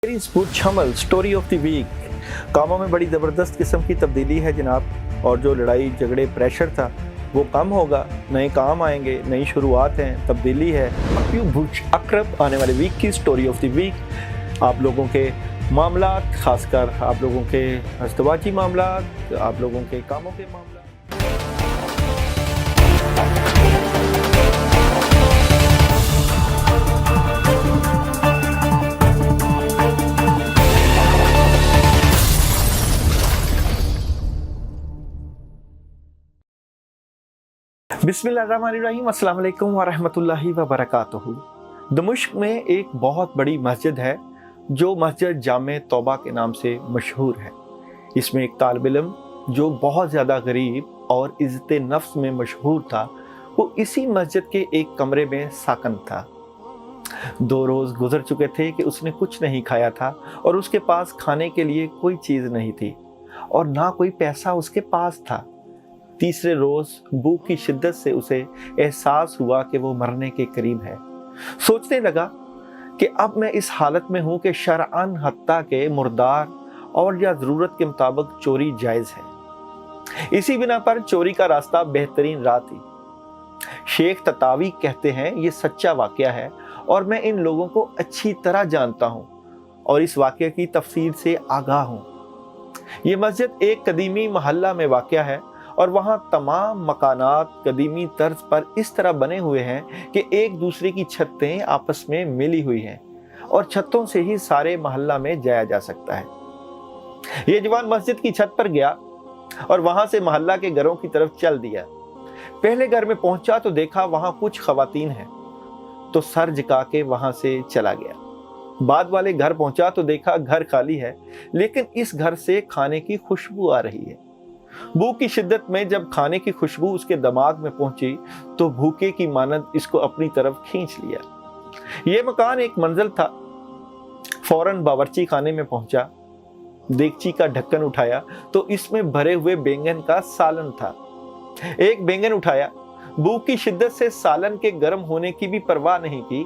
छमल story of the week. कामों में बड़ी ज़बरदस्त किस्म की तब्दीली है जनाब, और जो लड़ाई झगड़े प्रेशर था वो कम होगा, नए काम आएंगे, नई शुरुआत हैं, तब्दीली है। अकरब आने वाले वीक की स्टोरी ऑफ द वीक आप लोगों के मामलात, खासकर आप लोगों के अज़दवाजी मामलात, आप लोगों के कामों के मामलात। बिस्मिल्लाहिर्रहमानिर्रहीम, अस्सलाम वालेकुम व रहमतुल्लाहि व बरकातुहू। दमिश्क में एक बहुत बड़ी मस्जिद है जो मस्जिद जामे तौबा के नाम से मशहूर है। इसमें एक तालिब इल्म जो बहुत ज़्यादा गरीब और इज़्ज़त नफ्स में मशहूर था, वो इसी मस्जिद के एक कमरे में साकन था। 2 रोज़ गुजर चुके थे कि उसने कुछ नहीं खाया था और उसके पास खाने के लिए कोई चीज़ नहीं थी और ना कोई पैसा उसके पास था। तीसरे रोज़ भूख की शिद्दत से उसे एहसास हुआ कि वो मरने के करीब है। सोचने लगा कि अब मैं इस हालत में हूँ कि शरअन हत्ता के मुर्दार और या ज़रूरत के मुताबिक चोरी जायज़ है। इसी बिना पर चोरी का रास्ता बेहतरीन राह थी। शेख ततावी कहते हैं ये सच्चा वाक़या है और मैं इन लोगों को अच्छी तरह जानता हूँ और इस वाक़ये की तफसीर से आगाह हूँ। ये मस्जिद एक कदीमी महल्ला में वाक़या है और वहाँ तमाम मकानात कदीमी तर्ज पर इस तरह बने हुए हैं कि एक दूसरे की छतें आपस में मिली हुई हैं और छतों से ही सारे महल्ला में जाया जा सकता है। ये जवान मस्जिद की छत पर गया और वहाँ से महल्ला के घरों की तरफ चल दिया। पहले घर में पहुंचा तो देखा वहाँ कुछ खवातीन हैं, तो सर झुका के वहाँ से चला गया। बाद वाले घर पहुंचा तो देखा घर खाली है, लेकिन इस घर से खाने की खुशबू आ रही है। भूख की शिद्दत में जब खाने की खुशबू उसके दिमाग में पहुंची तो भूखे की मानद इसको अपनी तरफ खींच लिया। ये मकान एक मंजिल था। फौरन बावर्ची खाने में पहुंचा, देगची का ढक्कन उठाया तो इसमें भरे हुए बैंगन का सालन था। एक बैंगन उठाया, भूख की शिद्दत से सालन के गर्म होने की भी परवाह नहीं की।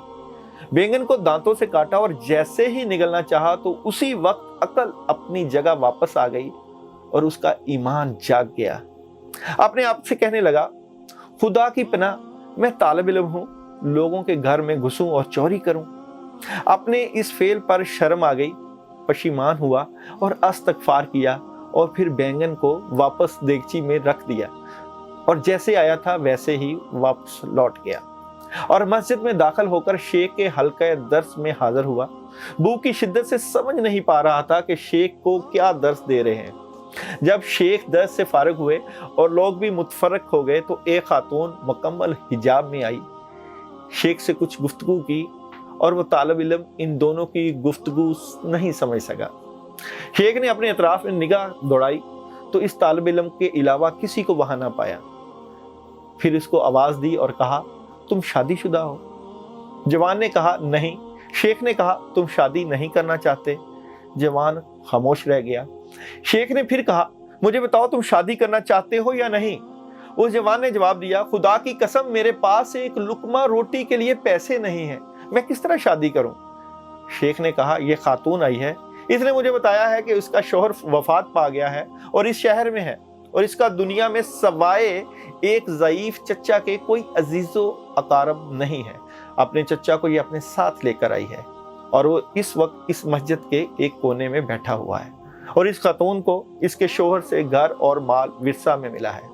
बैंगन को दांतों से काटा और जैसे ही निगलना चाहा तो उसी वक्त अकल अपनी जगह वापस आ गई और उसका ईमान जाग गया। अपने आप से कहने लगा, खुदा की पनाह, मैं तालिब इल्म हूँ, लोगों के घर में घुसूं और चोरी करूं। अपने इस फेल पर शर्म आ गई, पशीमान हुआ और इस्तग़फ़ार किया और फिर बैंगन को वापस देगची में रख दिया और जैसे आया था वैसे ही वापस लौट गया और मस्जिद में दाखिल होकर शेख के हल्के दर्स में हाजिर हुआ। भूख की शिद्दत से समझ नहीं पा रहा था कि शेख को क्या दर्स दे रहे हैं। जब शेख दर्स से फारिग हुए और लोग भी मुतफरक हो गए तो एक खातून मुकम्मल हिजाब में आई, शेख से कुछ गुफ्तगू की और वो तालिब इल्म इन दोनों की गुफ्तगू नहीं समझ सका। शेख ने अपने अतराफ में निगाह दौड़ाई तो इस तालिब इल्म के अलावा किसी को वहां ना पाया। फिर इसको आवाज़ दी और कहा, तुम शादीशुदा हो? जवान ने कहा, नहीं। शेख ने कहा, तुम शादी नहीं करना चाहते? जवान खामोश रह गया। शेख ने फिर कहा, मुझे बताओ तुम शादी करना चाहते हो या नहीं? उस जवान ने जवाब दिया, खुदा की कसम, मेरे पास एक लुकमा रोटी के लिए पैसे नहीं हैं, मैं किस तरह शादी करूं? शेख ने कहा, यह खातून आई है, इसने मुझे बताया है कि उसका शौहर वफात पा गया है और इस शहर में है और इसका दुनिया में सवाए एक ज़ईफ चच्चा के कोई अजीज़ो अकारब नहीं है। अपने चच्चा को ये अपने साथ लेकर आई है और वो इस वक्त इस मस्जिद के एक कोने में बैठा हुआ है और इस खातून को इसके शोहर से घर और माल विरसा में मिला है।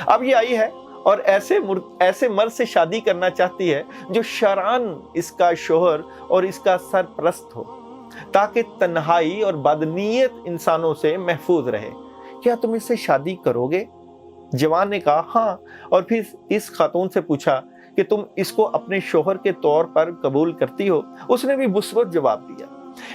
अब ये आई है और ऐसे मर्द से शादी करना चाहती है जो शरअन इसका शोहर और इसका सरपरस्त हो, ताकि तन्हाई और बदनीयत इंसानों से महफूज रहे। क्या तुम इससे शादी करोगे? जवान ने कहा, हाँ। और फिर इस खातून से पूछा कि तुम इसको अपने शोहर के तौर पर कबूल करती हो? उसने भी मुस्बत जवाब दिया।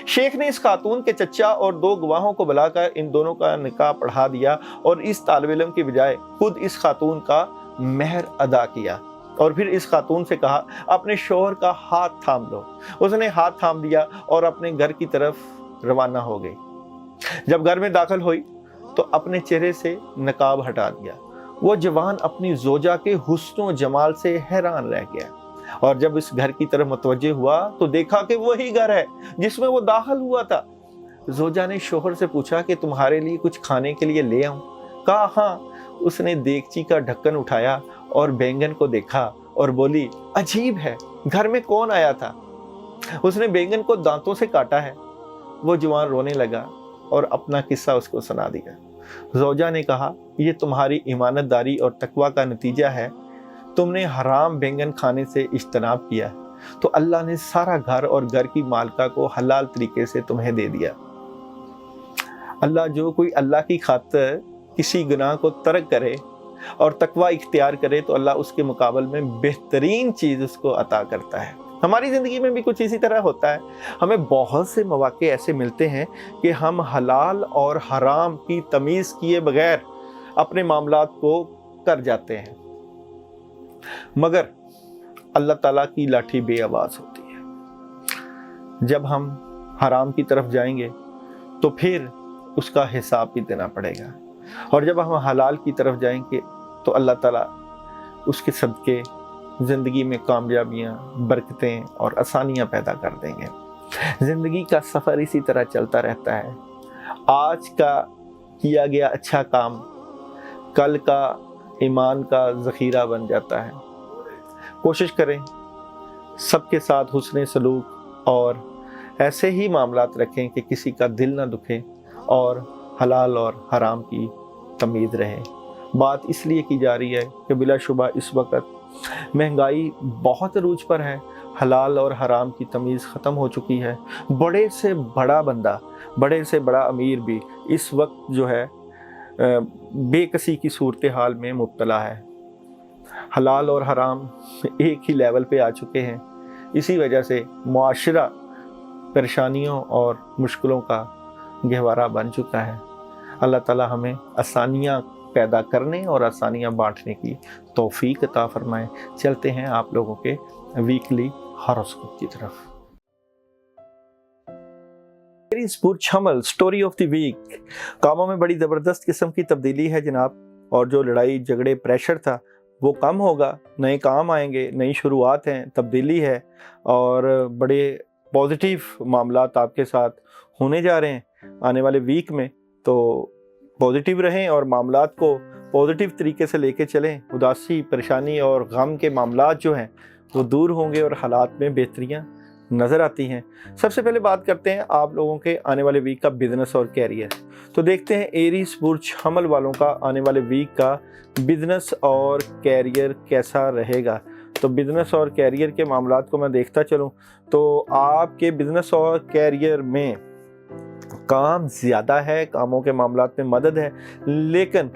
शेख ने इस खातून के चच्चा और 2 गवाहों को बुलाकर इन दोनों का निकाह पढ़ा दिया और इस तालिब इल्म की बजाय खुद इस खातून का मेहर अदा किया और फिर इस खातून से कहा, अपने शोहर का हाथ थाम लो। उसने हाथ थाम दिया और अपने घर की तरफ रवाना हो गई। जब घर में दाखिल हुई तो अपने चेहरे से नकाब हटा दिया। वो जवान अपनी जोजा के हुस्न व जमाल से हैरान रह गया। और जब इस घर की तरफ मुतवज्जे हुआ तो देखा कि वही घर है जिसमें वो दाखिल हुआ था। ज़ौजा ने शोहर से पूछा कि तुम्हारे लिए कुछ खाने के लिए ले आऊं? कहा हाँ। उसने देगची का ढक्कन उठाया और बैंगन को देखा और बोली, अजीब है, घर में कौन आया था? उसने बैंगन को दांतों से काटा है। वो जवान रोने लगा और अपना किस्सा उसको सुना दिया। ज़ौजा ने कहा, ये तुम्हारी ईमानदारी और तकवा का नतीजा है। तुमने हराम बैंगन खाने से इज्तनाब किया, तो अल्लाह ने सारा घर और घर की मालका को हलाल तरीके से तुम्हें दे दिया। अल्लाह जो कोई अल्लाह की खातिर किसी गुनाह को तर्क करे और तकवा इख्तियार करे तो अल्लाह उसके मुकाबले में बेहतरीन चीज़ उसको अता करता है। हमारी ज़िंदगी में भी कुछ इसी तरह होता है। हमें बहुत से मौके ऐसे मिलते हैं कि हम हलाल और हराम की तमीज़ किए बगैर अपने मामलात को कर जाते हैं, मगर अल्लाह ताला की लाठी बेआवाज़ होती है। जब हम हराम की तरफ जाएंगे तो फिर उसका हिसाब भी देना पड़ेगा, और जब हम हलाल की तरफ जाएंगे तो अल्लाह ताला उसके सदके ज़िंदगी में कामयाबियाँ, बरकतें और आसानियाँ पैदा कर देंगे। ज़िंदगी का सफ़र इसी तरह चलता रहता है। आज का किया गया अच्छा काम कल का ईमान का ज़ख़ीरा बन जाता है। कोशिश करें सबके साथ हुस्न सलूक और ऐसे ही मामलात रखें कि किसी का दिल ना दुखे और हलाल और हराम की तमीज़ रहे। बात इसलिए की जा रही है कि बिलाशुबा इस वक्त महंगाई बहुत अरूज पर है, हलाल और हराम की तमीज़ ख़त्म हो चुकी है। बड़े से बड़ा बंदा, बड़े से बड़ा अमीर भी इस वक्त जो है बेकसी की सूरत हाल में मुब्तला है। हलाल और हराम एक ही लेवल पे आ चुके हैं। इसी वजह से मुआशरा परेशानियों और मुश्किलों का गहवारा बन चुका है। अल्लाह ताला हमें आसानियाँ पैदा करने और आसानियाँ बांटने की तौफीक अता फरमाए। चलते हैं आप लोगों के वीकली हॉरोस्कोप की तरफ। एरीज बुर्ज हमल, स्टोरी ऑफ द वीक। कामों में बड़ी ज़बरदस्त किस्म की तब्दीली है जनाब, और जो लड़ाई झगड़े प्रेशर था वो कम होगा, नए काम आएंगे, नई शुरुआत हैं, तब्दीली है और बड़े पॉजिटिव मामलात आपके साथ होने जा रहे हैं आने वाले वीक में। तो पॉजिटिव रहें और मामलात को पॉजिटिव तरीके से लेके चलें। उदासी, परेशानी और गम के मामलात जो हैं वो दूर होंगे और हालात में बेहतरियाँ नज़र आती हैं। सबसे पहले बात करते हैं आप लोगों के आने वाले वीक का बिजनेस और कैरियर। तो देखते हैं एरीज बुर्ज हमल वालों का आने वाले वीक का बिजनेस और कैरियर कैसा रहेगा। तो बिजनेस और कैरियर के मामलात को मैं देखता चलूँ तो आपके बिजनेस और कैरियर में काम ज़्यादा है, कामों के मामलात में मदद है, लेकिन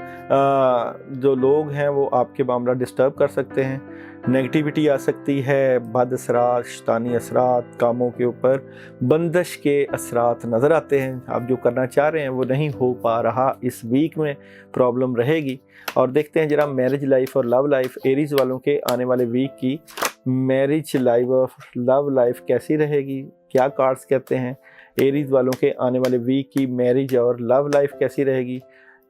जो लोग हैं वो आपके मामला डिस्टर्ब कर सकते हैं। नेगेटिविटी आ सकती है, बद असरात, शैतानी असरात, कामों के ऊपर बंदिश के असरात नज़र आते हैं। आप जो करना चाह रहे हैं वो नहीं हो पा रहा, इस वीक में प्रॉब्लम रहेगी। और देखते हैं जरा मैरिज लाइफ और लव लाइफ, एरीज वालों के आने वाले वीक की मैरिज लाइफ और लव लाइफ कैसी रहेगी, क्या कार्ड्स कहते हैं। एरीज वालों के आने वाले वीक की मैरिज और लव लाइफ कैसी रहेगी।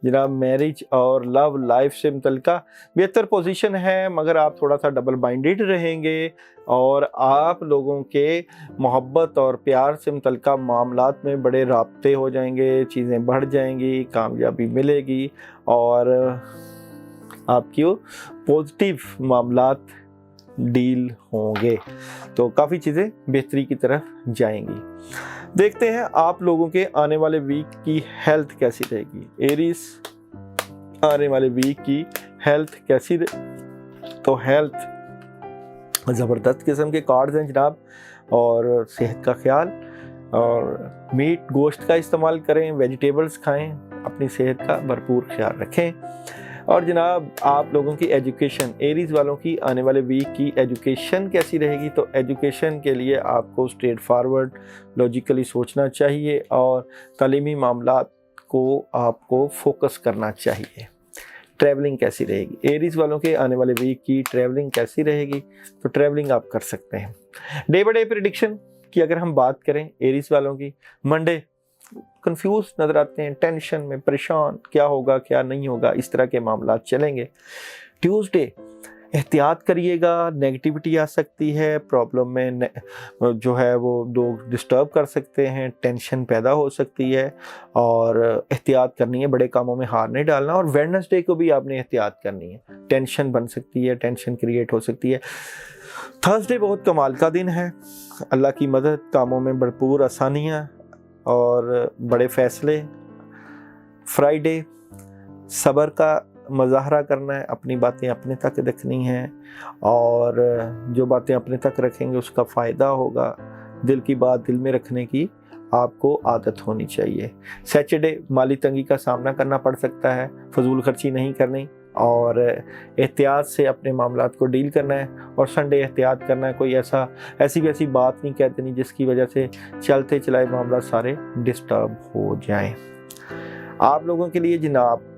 जनाब मैरिज और लव लाइफ से मुतल्लिका बेहतर पोजीशन है, मगर आप थोड़ा सा डबल माइंडेड रहेंगे और आप लोगों के मोहब्बत और प्यार से मुतल्लिका मामलात में बड़े राब्ते हो जाएंगे, चीज़ें बढ़ जाएंगी, कामयाबी मिलेगी और आपकी पॉजिटिव मामलात डील होंगे। तो काफ़ी चीज़ें बेहतरी की तरफ जाएंगी। देखते हैं आप लोगों के आने वाले वीक की हेल्थ कैसी रहेगी। एरीज आने वाले वीक की हेल्थ कैसी तो हेल्थ ज़बरदस्त किस्म के कार्ड्स हैं जनाब, और सेहत का ख्याल और मीट गोश्त का इस्तेमाल करें, वेजिटेबल्स खाएं, अपनी सेहत का भरपूर ख्याल रखें। और जनाब आप लोगों की एजुकेशन, एरीज वालों की आने वाले वीक की एजुकेशन कैसी रहेगी। तो एजुकेशन के लिए आपको स्ट्रेट फॉरवर्ड लॉजिकली सोचना चाहिए और तालीमी मामलात को आपको फोकस करना चाहिए। ट्रैवलिंग कैसी रहेगी, एरीज वालों के आने वाले वीक की ट्रैवलिंग कैसी रहेगी। तो ट्रैवलिंग आप कर सकते हैं। डे बाय डे प्रेडिक्शन की अगर हम बात करें एरीज वालों की, मंडे कंफ्यूज नज़र आते हैं, टेंशन में परेशान, क्या होगा क्या नहीं होगा, इस तरह के मामला चलेंगे। ट्यूसडे احتیاط کریے گا، نیگیٹیوٹی آ سکتی ہے، پرابلم میں جو ہے وہ لوگ ڈسٹرب کر سکتے ہیں، ٹینشن پیدا ہو سکتی ہے، اور احتیاط کرنی ہے، بڑے کاموں میں ہار نہیں ڈالنا. اور ویڈنسڈے کو بھی آپ نے احتیاط کرنی ہے، ٹینشن بن سکتی ہے، ٹینشن کریٹ ہو سکتی ہے. تھرسڈے بہت کمال کا دن ہے، اللہ کی مدد، کاموں میں بھرپور آسانیاں اور بڑے فیصلے. فرائیڈے صبر کا مظاہرہ کرنا ہے، اپنی باتیں اپنے تک رکھنی ہیں، اور جو باتیں اپنے تک رکھیں گے اس کا فائدہ ہوگا. دل کی بات دل میں رکھنے کی آپ کو عادت ہونی چاہیے. سیٹرڈے مالی تنگی کا سامنا کرنا پڑ سکتا ہے، فضول خرچی نہیں کرنی اور احتیاط سے اپنے معاملات کو ڈیل کرنا ہے. اور سنڈے احتیاط کرنا ہے، کوئی ایسی ویسی بات نہیں کہتے نہیں جس کی وجہ سے چلتے چلائے معاملات سارے ڈسٹرب ہو جائیں. آپ لوگوں کے لیے جناب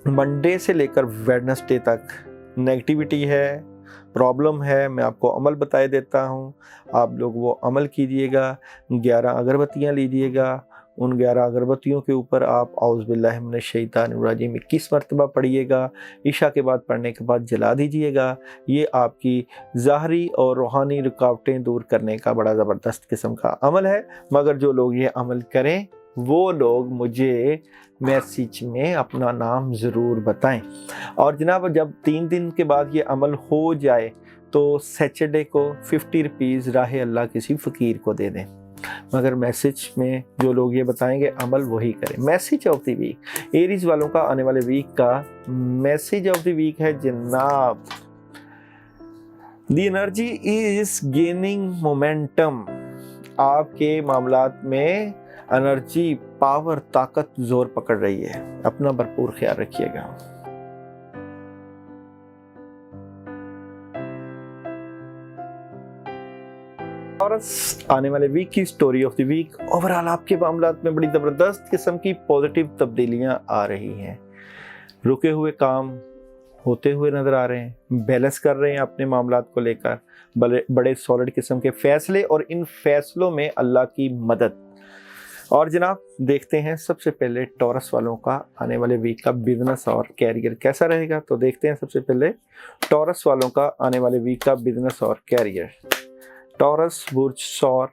منڈے سے لے کر ویڈنسڈے تک نیگیٹیوٹی ہے، پرابلم ہے. میں آپ کو عمل بتائے دیتا ہوں، آپ لوگ وہ عمل کیجئے گا. 11 اگربتیاں لیجئے گا، ان 11 اگربتیوں کے اوپر آپ اعوذ باللہ من الشیطان الرجیم 21 مرتبہ پڑھیے گا. عشاء کے بعد پڑھنے کے بعد جلا دیجئے گا. یہ آپ کی ظاہری اور روحانی رکاوٹیں دور کرنے کا بڑا زبردست قسم کا عمل ہے. مگر جو لوگ یہ عمل کریں وہ لوگ مجھے میسیج میں اپنا نام ضرور بتائیں. اور جناب جب 3 دن کے بعد یہ عمل ہو جائے تو سیٹرڈے کو 50 روپیز راہ اللہ کسی فقیر کو دے دیں. مگر میسیج میں جو لوگ یہ بتائیں گے عمل وہی کریں. Message of the week, Aries والوں کا آنے والے ویک کا میسیج آف دی ویک ہے جناب، the energy is gaining momentum. آپ کے معاملات میں انرجی، پاور، طاقت زور پکڑ رہی ہے. اپنا بھرپور خیال رکھیے گا. آنے والے ویک کی story of the week, overall آپ کے معاملات میں بڑی زبردست قسم کی پازیٹیو تبدیلیاں آ رہی ہیں. رکے ہوئے کام ہوتے ہوئے نظر آ رہے ہیں، بیلنس کر رہے ہیں اپنے معاملات کو لے کر، بڑے سالڈ قسم کے فیصلے اور ان فیصلوں میں اللہ کی مدد. اور جناب دیکھتے ہیں سب سے پہلے ٹورس والوں کا آنے والے ویک کا بزنس اور کیریئر کیسا رہے گا. تو دیکھتے ہیں سب سے پہلے ٹورس والوں کا آنے والے ویک کا بزنس اور کیریئر. ٹورس برج ثور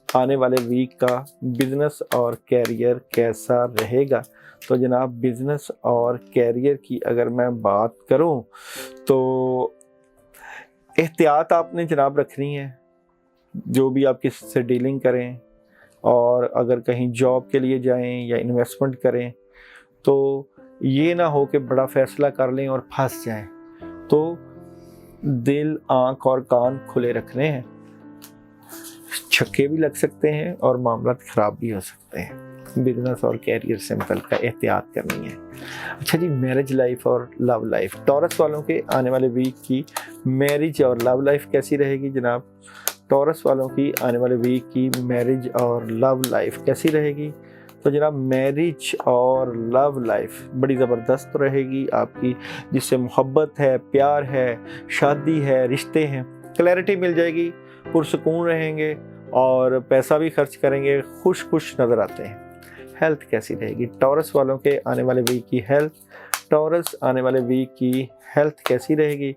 آنے والے ویک کا بزنس اور کیریئر کیسا رہے گا. تو جناب بزنس اور کیریئر کی اگر میں بات کروں تو احتیاط آپ نے جناب رکھنی ہے جو بھی آپ کس سے ڈیلنگ کریں. اور اگر کہیں جاب کے لیے جائیں یا انویسٹمنٹ کریں تو یہ نہ ہو کہ بڑا فیصلہ کر لیں اور پھنس جائیں. تو دل، آنکھ اور کان کھلے رکھنے ہیں، چھکے بھی لگ سکتے ہیں اور معاملات خراب بھی ہو سکتے ہیں. بزنس اور کیریئر سے متعلق احتیاط کرنی ہے. اچھا جی، میرج لائف اور لو لائف. ٹورس والوں کے آنے والے ویک کی میرج اور لو لائف کیسی رہے گی جناب؟ ٹورس والوں کی آنے والے ویک کی میرج اور لو لائف کیسی رہے گی؟ تو جناب میرج اور لو لائف بڑی زبردست رہے گی آپ کی، جس سے محبت ہے، پیار ہے، شادی ہے، رشتے ہیں. کلیئرٹی مل جائے گی، پرسکون رہیں گے اور پیسہ بھی خرچ کریں گے، خوش نظر آتے ہیں. ہیلتھ کیسی رہے گی ٹورس والوں کے آنے والے ویک کی ہیلتھ؟ ٹورس آنے والے ویک کی ہیلتھ کیسی رہے گی؟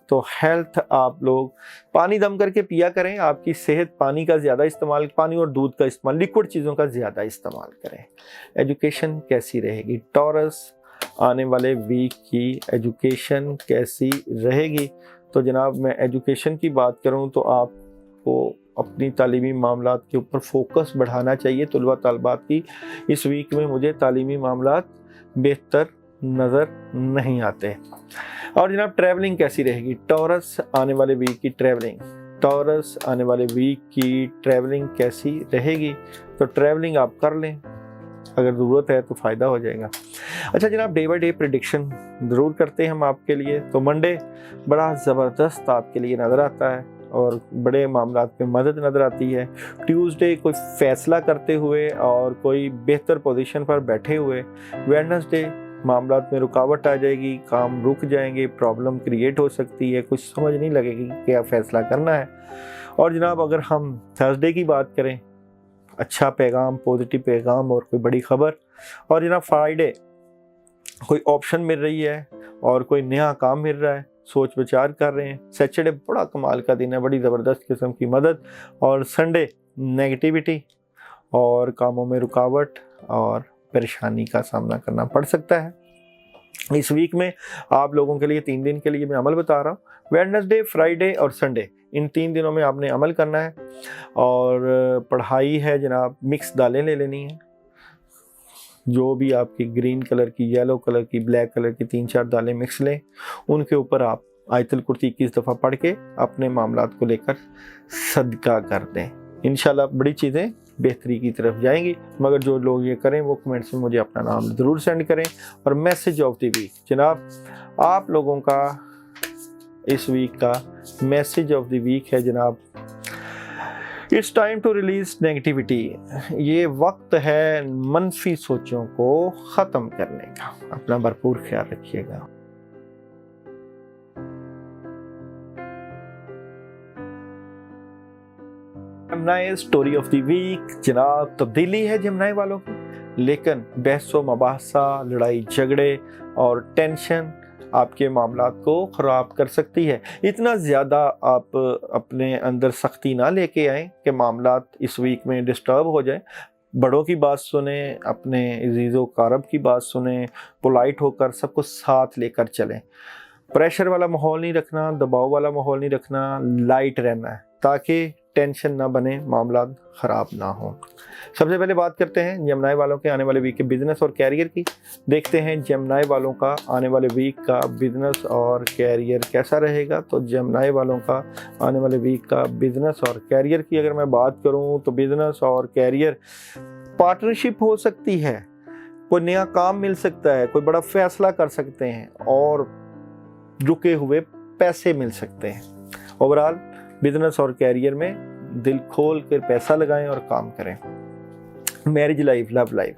تو ہیلتھ آپ لوگ پانی دم کر کے پیا کریں. آپ کی صحت، پانی کا زیادہ استعمال، پانی اور دودھ کا استعمال، لیکوڈ چیزوں کا زیادہ استعمال کریں. ایجوکیشن کیسی رہے گی ٹورس آنے والے ویک کی؟ ایجوکیشن کیسی رہے گی؟ تو جناب میں ایجوکیشن کی بات کروں تو آپ کو اپنی تعلیمی معاملات کے اوپر فوکس بڑھانا چاہیے. طلباء طالبات کی اس ویک میں مجھے تعلیمی معاملات بہتر نظر نہیں آتے. اور جناب ٹریولنگ کیسی رہے گی ٹورس آنے والے ویک کی؟ ٹورس آنے والے ویک کی ٹریولنگ کیسی رہے گی؟ تو ٹریولنگ آپ کر لیں، اگر ضرورت ہے تو فائدہ ہو جائے گا. اچھا جناب ڈے بائی ڈے پریڈکشن ضرور کرتے ہیں ہم آپ کے لیے. تو منڈے بڑا زبردست آپ کے لیے نظر آتا ہے اور بڑے معاملات میں مدد نظر آتی ہے. ٹیوزڈے کوئی فیصلہ کرتے ہوئے اور کوئی بہتر پوزیشن پر بیٹھے ہوئے. ویڈنسڈے معاملات میں رکاوٹ آ جائے گی، کام رک جائیں گے، پرابلم کریٹ ہو سکتی ہے، کچھ سمجھ نہیں لگے گی کیا فیصلہ کرنا ہے. اور جناب اگر ہم تھرسڈے کی بات کریں، اچھا پیغام، پوزیٹیو پیغام اور کوئی بڑی خبر. اور جناب فرائیڈے کوئی آپشن مل رہی ہے اور کوئی نیا کام مل رہا ہے सोच विचार कर रहे हैं। सैटरडे बड़ा कमाल का दिन है, बड़ी ज़बरदस्त किस्म की मदद। और संडे नेगेटिविटी और कामों में रुकावट और परेशानी का सामना करना पड़ सकता है। इस वीक में आप लोगों के लिए 3 दिन के लिए मैं अमल बता रहा हूँ। वेडनेसडे, फ्राइडे और संडे, इन 3 दिनों में आपने अमल करना है। और पढ़ाई है जनाब, मिक्स दालें ले लेनी है, जो भी आपकी ग्रीन कलर की, येलो कलर की, ब्लैक कलर की 3-4 दालें मिक्स लें। उनके ऊपर आप आयतुल कुर्सी 21 दफ़ा पढ़ के अपने मामलात को लेकर सदका कर दें। इंशाल्लाह बड़ी चीज़ें बेहतरी की तरफ जाएंगी। मगर जो लोग ये करें वो कमेंट्स में मुझे अपना नाम ज़रूर सेंड करें। और मैसेज ऑफ द वीक जनाब, आप लोगों का इस वीक का मैसेज ऑफ द वीक है जनाब, it's time to release negativity. ये वक्त है मनफी सोचों को ख़त्म करने का। अपना भरपूर ख्याल रखिएगा। Gemini story of the week जनाब, तब्दीली है जमनाई वालों की, लेकिन बहसो मबासा, लड़ाई झगड़े और टेंशन आपके मामलात को ख़राब कर सकती है। इतना ज़्यादा आप अपने अंदर सख्ती ना लेके आएँ कि मामलात इस वीक में डिस्टर्ब हो जाए। बड़ों की बात सुने, अपने अजीज़ो कारब की बात सुने, पोलाइट होकर सबको साथ लेकर चलें। प्रेशर वाला माहौल नहीं रखना, दबाव वाला माहौल नहीं रखना, लाइट रहना है ताकि टेंशन ना बने, मामला ख़राब ना हो। सबसे पहले बात करते हैं जमनाई वालों के आने वाले वीक के बिज़नेस और कैरियर की। देखते हैं जमनाई वालों का आने वाले वीक का बिज़नेस और कैरियर कैसा रहेगा। तो जमनाई वालों का आने वाले वीक का बिज़नेस और कैरियर की अगर मैं बात करूं तो बिज़नेस और कैरियर, पार्टनरशिप हो सकती है, कोई नया काम मिल सकता है, कोई बड़ा फैसला कर सकते हैं और रुके हुए पैसे मिल सकते हैं। ओवरऑल बिजनेस और कैरियर में दिल खोल कर पैसा लगाएं और काम करें। मैरिज लाइफ, लव लाइफ,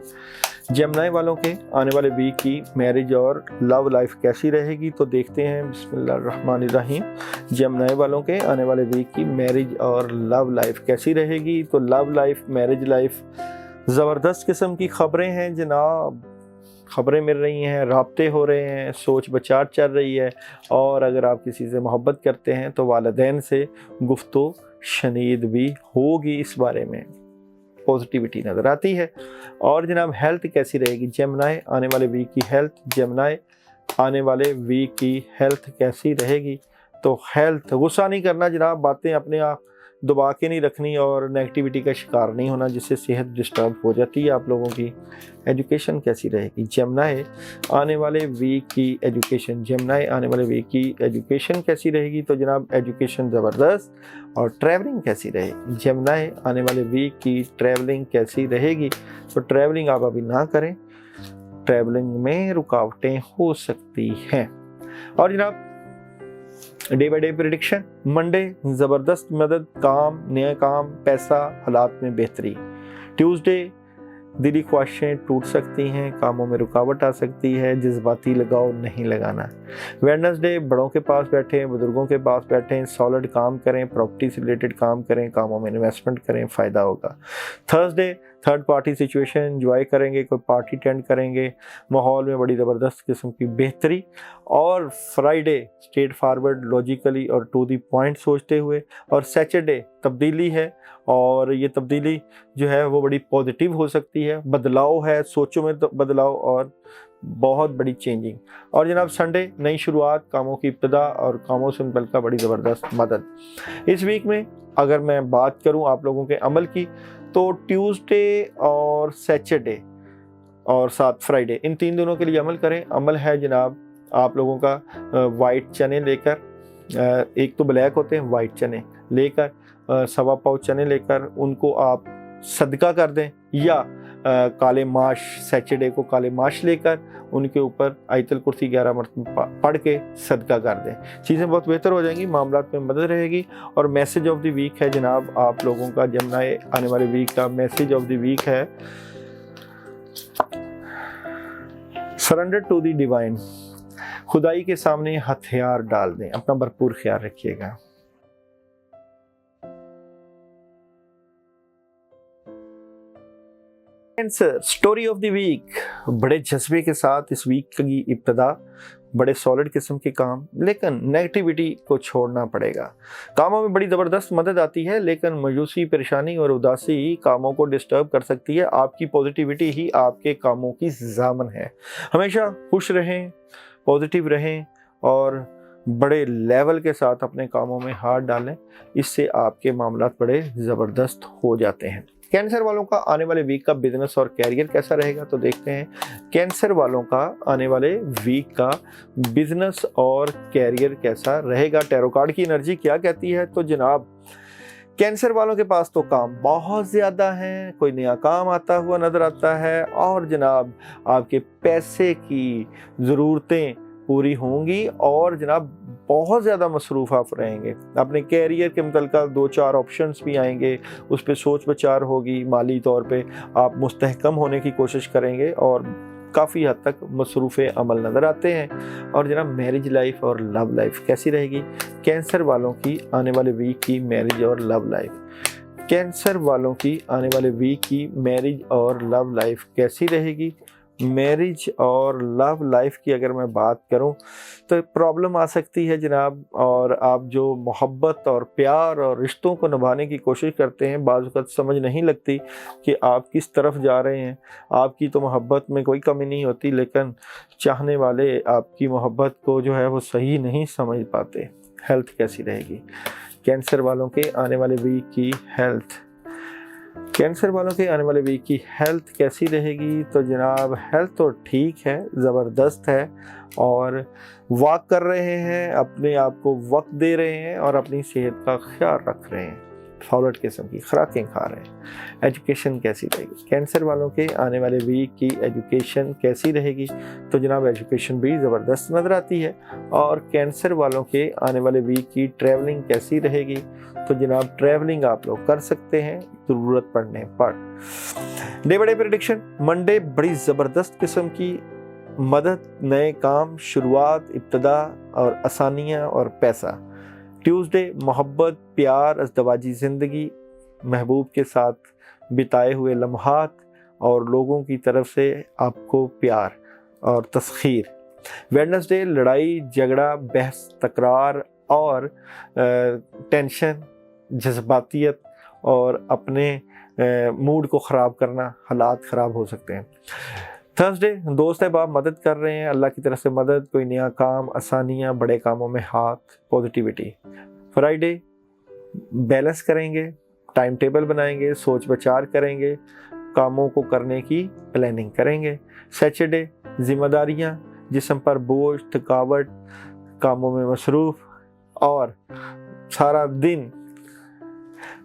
जमनाई वालों के आने वाले वीक की मैरिज और लव लाइफ कैसी रहेगी तो देखते हैं। बिस्मिल्लाहिर्रहमानिर्रहीम। जमनाई वालों के आने वाले वीक की मैरिज और लव लाइफ कैसी रहेगी तो लव लाइफ, मैरिज लाइफ, ज़बरदस्त किस्म की खबरें हैं जनाब। खबरें मिल रही हैं, राब्ते हो रहे हैं, सोच बचार चल रही है। और अगर आप किसी से मोहब्बत करते हैं तो वालिदैन से गुफ्तो शनीद भी होगी। इस बारे में पॉजिटिविटी नज़र आती है। और जनाब हेल्थ कैसी रहेगी जमनाई आने वाले वीक की हेल्थ, जमनाई आने वाले वीक की हेल्थ कैसी रहेगी तो हेल्थ, गुस्सा नहीं करना जनाब, बातें अपने आप दबा के नहीं रखनी और नेगेटिविटी का शिकार नहीं होना जिससे सेहत डिस्टर्ब हो जाती है आप लोगों की। एजुकेशन कैसी रहेगी जमनाई आने वाले वीक की एजुकेशन, जमनाई आने वाले वीक की एजुकेशन कैसी रहेगी तो जनाब एजुकेशन ज़बरदस्त। और ट्रैवलिंग कैसी रहेगी जमनाई आने वाले वीक की ट्रैवलिंग कैसी रहेगी तो ट्रैवलिंग आप अभी ना करें, ट्रैवलिंग में रुकावटें हो सकती हैं। और जनाब day by day prediction, Monday ज़बरदस्त मदद, काम, नया काम, पैसा, हालात में बेहतरी। ट्यूसडे दिली ख्वाहिशें टूट सकती हैं, कामों में रुकावट आ सकती है, जज्बाती लगाव नहीं लगाना। वेडनेसडे बड़ों के पास बैठें, बुजुर्गों के पास बैठें, सॉलिड काम करें, प्रॉपर्टी से रिलेटेड काम करें, कामों में इन्वेस्टमेंट करें, फ़ायदा होगा। Thursday third party situation enjoy करेंगे, कोई पार्टी अटेंड करेंगे, माहौल में बड़ी ज़बरदस्त किस्म की बेहतरी। और फ्राइडे स्ट्रेट फारवर्ड, लॉजिकली और टू दी पॉइंट सोचते हुए। और सैटरडे तब्दीली है और ये तब्दीली जो है वो बड़ी पॉजिटिव हो सकती है, बदलाव है, सोचों में तो बदलाव और बहुत बड़ी चेंजिंग। और जनाब संडे नई शुरुआत, कामों की इब्तिदा और कामों से मुतल्लिक़ बड़ी ज़बरदस्त मदद। इस वीक में अगर मैं बात करूं आप लोगों के अमल की तो ट्यूसडे और सैटरडे और साथ फ्राइडे, इन 3 दिनों के लिए अमल करें। अमल है जनाब आप लोगों का वाइट चने लेकर, एक तो ब्लैक होते हैं, वाइट चने लेकर, 1.25 पाव चने लेकर उनको आप सदका कर दें, या काले माश, सैटरडे को काले माश लेकर उनके ऊपर आयतुल कुर्सी 11 मरतबा पढ़ के सदका कर दें। चीज़ें बहुत बेहतर हो जाएंगी, मामलात में मदद रहेगी। और मैसेज ऑफ द वीक है जनाब आप लोगों का जमनाई आने वाले वीक का मैसेज ऑफ द वीक है सरेंडर टू द डिवाइन। खुदाई के सामने हथियार डाल दें। अपना भरपूर ख्याल रखिएगा। Cancer story of the week, बड़े जज्बे के साथ इस वीक की इब्तिदा, बड़े सॉलिड किस्म के काम, लेकिन नेगेटिविटी को छोड़ना पड़ेगा। कामों में बड़ी ज़बरदस्त मदद आती है, लेकिन मायूसी, परेशानी और उदासी कामों को डिस्टर्ब कर सकती है। आपकी पॉजिटिविटी ही आपके कामों की ज़ामन है। हमेशा खुश रहें, पॉजिटिव रहें और बड़े लेवल के साथ अपने कामों में हाथ डालें, इससे आपके मामलात बड़े ज़बरदस्त हो जाते हैं। कैंसर वालों का आने वाले वीक का बिजनेस और कैरियर कैसा रहेगा, तो देखते हैं कैंसर वालों का आने वाले वीक का बिजनेस और कैरियर कैसा रहेगा। टैरो कार्ड की एनर्जी क्या कहती है, तो जनाब कैंसर वालों के पास तो काम बहुत ज़्यादा हैं, कोई नया काम आता हुआ नज़र आता है और जनाब आपके पैसे की ज़रूरतें पूरी होंगी और जनाब बहुत ज़्यादा मसरूफ़ आप रहेंगे। अपने कैरियर के मुतल्लिक़ 2-4 ऑप्शंस भी आएंगे, उस पर सोच विचार होगी। माली तौर पे आप मुस्तहकम होने की कोशिश करेंगे और काफ़ी हद तक मसरूफ़ अमल नज़र आते हैं। और जनाब मैरिज लाइफ और लव लाइफ कैसी रहेगी, कैंसर वालों की आने वाले वीक की मैरिज और लव लाइफ, कैंसर वालों की आने वाले वीक की मैरिज और लव लाइफ कैसी रहेगी। मैरिज और लव लाइफ की अगर मैं बात करूं तो प्रॉब्लम आ सकती है जनाब, और आप जो मोहब्बत और प्यार और रिश्तों को निभाने की कोशिश करते हैं, बाज़ वक़्त समझ नहीं लगती कि आप किस तरफ जा रहे हैं। आपकी तो मोहब्बत में कोई कमी नहीं होती, लेकिन चाहने वाले आपकी मोहब्बत को जो है वो सही नहीं समझ पाते। हेल्थ कैसी रहेगी, कैंसर वालों के आने वाले वीक की हेल्थ, कैंसर वालों के आने वाले वीक की हेल्थ कैसी रहेगी, तो जनाब हेल्थ तो ठीक है, ज़बरदस्त है और वॉक कर रहे हैं, अपने आप को वक्त दे रहे हैं और अपनी सेहत का ख्याल रख रहे हैं, सॉलिड किस्म की खुराकें खा रहे हैं। एजुकेशन कैसी रहेगी, कैंसर वालों के आने वाले वीक की एजुकेशन कैसी रहेगी, तो जनाब एजुकेशन भी ज़बरदस्त नज़र आती है। और कैंसर वालों के आने वाले वीक की ट्रैवलिंग कैसी रहेगी, तो जनाब ट्रैवलिंग आप लोग कर सकते हैं ज़रूरत पड़ने पर। Day by day prediction, Monday बड़ी ज़बरदस्त किस्म की मदद, नए काम, शुरुआत, इब्तिदा और आसानियाँ और पैसा। ट्यूसडे मोहब्बत, प्यार, अज़दवाजी ज़िंदगी, महबूब के साथ बिताए हुए लम्हात और लोगों की तरफ से आपको प्यार और तस्खीर। वेडनेसडे लड़ाई झगड़ा, बहस, तकरार और टेंशन, जज्बातियत और अपने मूड को ख़राब करना, हालात ख़राब हो सकते हैं। थर्सडे दोस्त है बाप मदद कर रहे हैं, अल्लाह की तरफ से मदद, कोई नया काम, आसानियाँ, बड़े कामों में हाथ, पॉजिटिविटी। फ्राइडे बैलेंस करेंगे, टाइम टेबल बनाएंगे, सोच विचार करेंगे, कामों को करने की प्लानिंग करेंगे। सैटरडे जिम्मेदारियाँ, जिस्म पर बोझ, थकावट, कामों में मसरूफ़ और सारा दिन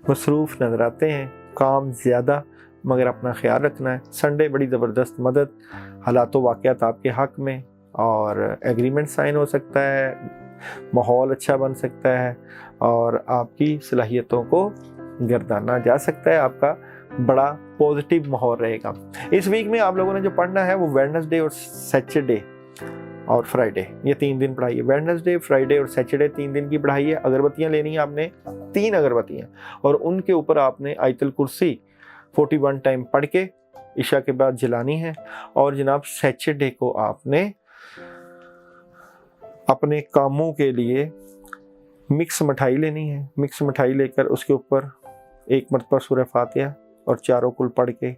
मसरूफ़ नज़र आते हैं, काम ज़्यादा मगर अपना ख्याल रखना है। संडे बड़ी ज़बरदस्त मदद, हालात वाक़यात आपके हक़ में और एग्रीमेंट साइन हो सकता है, माहौल अच्छा बन सकता है और आपकी सलाहियतों को गर्दाना जा सकता है। आपका बड़ा पॉजिटिव माहौल रहेगा। इस वीक में आप लोगों ने जो पढ़ना है वो वेडनेसडे और सैटरडे और फ्राइडे, ये 3 दिन पढ़ाई है। वेडनेसडे, फ्राइडे और सैटरडे 3 दिन की पढ़ाई है। अगरबत्तियाँ लेनी है आपने, 3 अगरबत्तियाँ, और उनके ऊपर आपने आयतुल कुर्सी 41 टाइम पढ़ के इशा के बाद जलानी है। और जनाब सैटरडे को आपने अपने कामों के लिए मिक्स मिठाई लेनी है। मिक्स मिठाई लेकर उसके ऊपर 1 मरतबा सूरह फातिहा और 4 कुल पढ़ के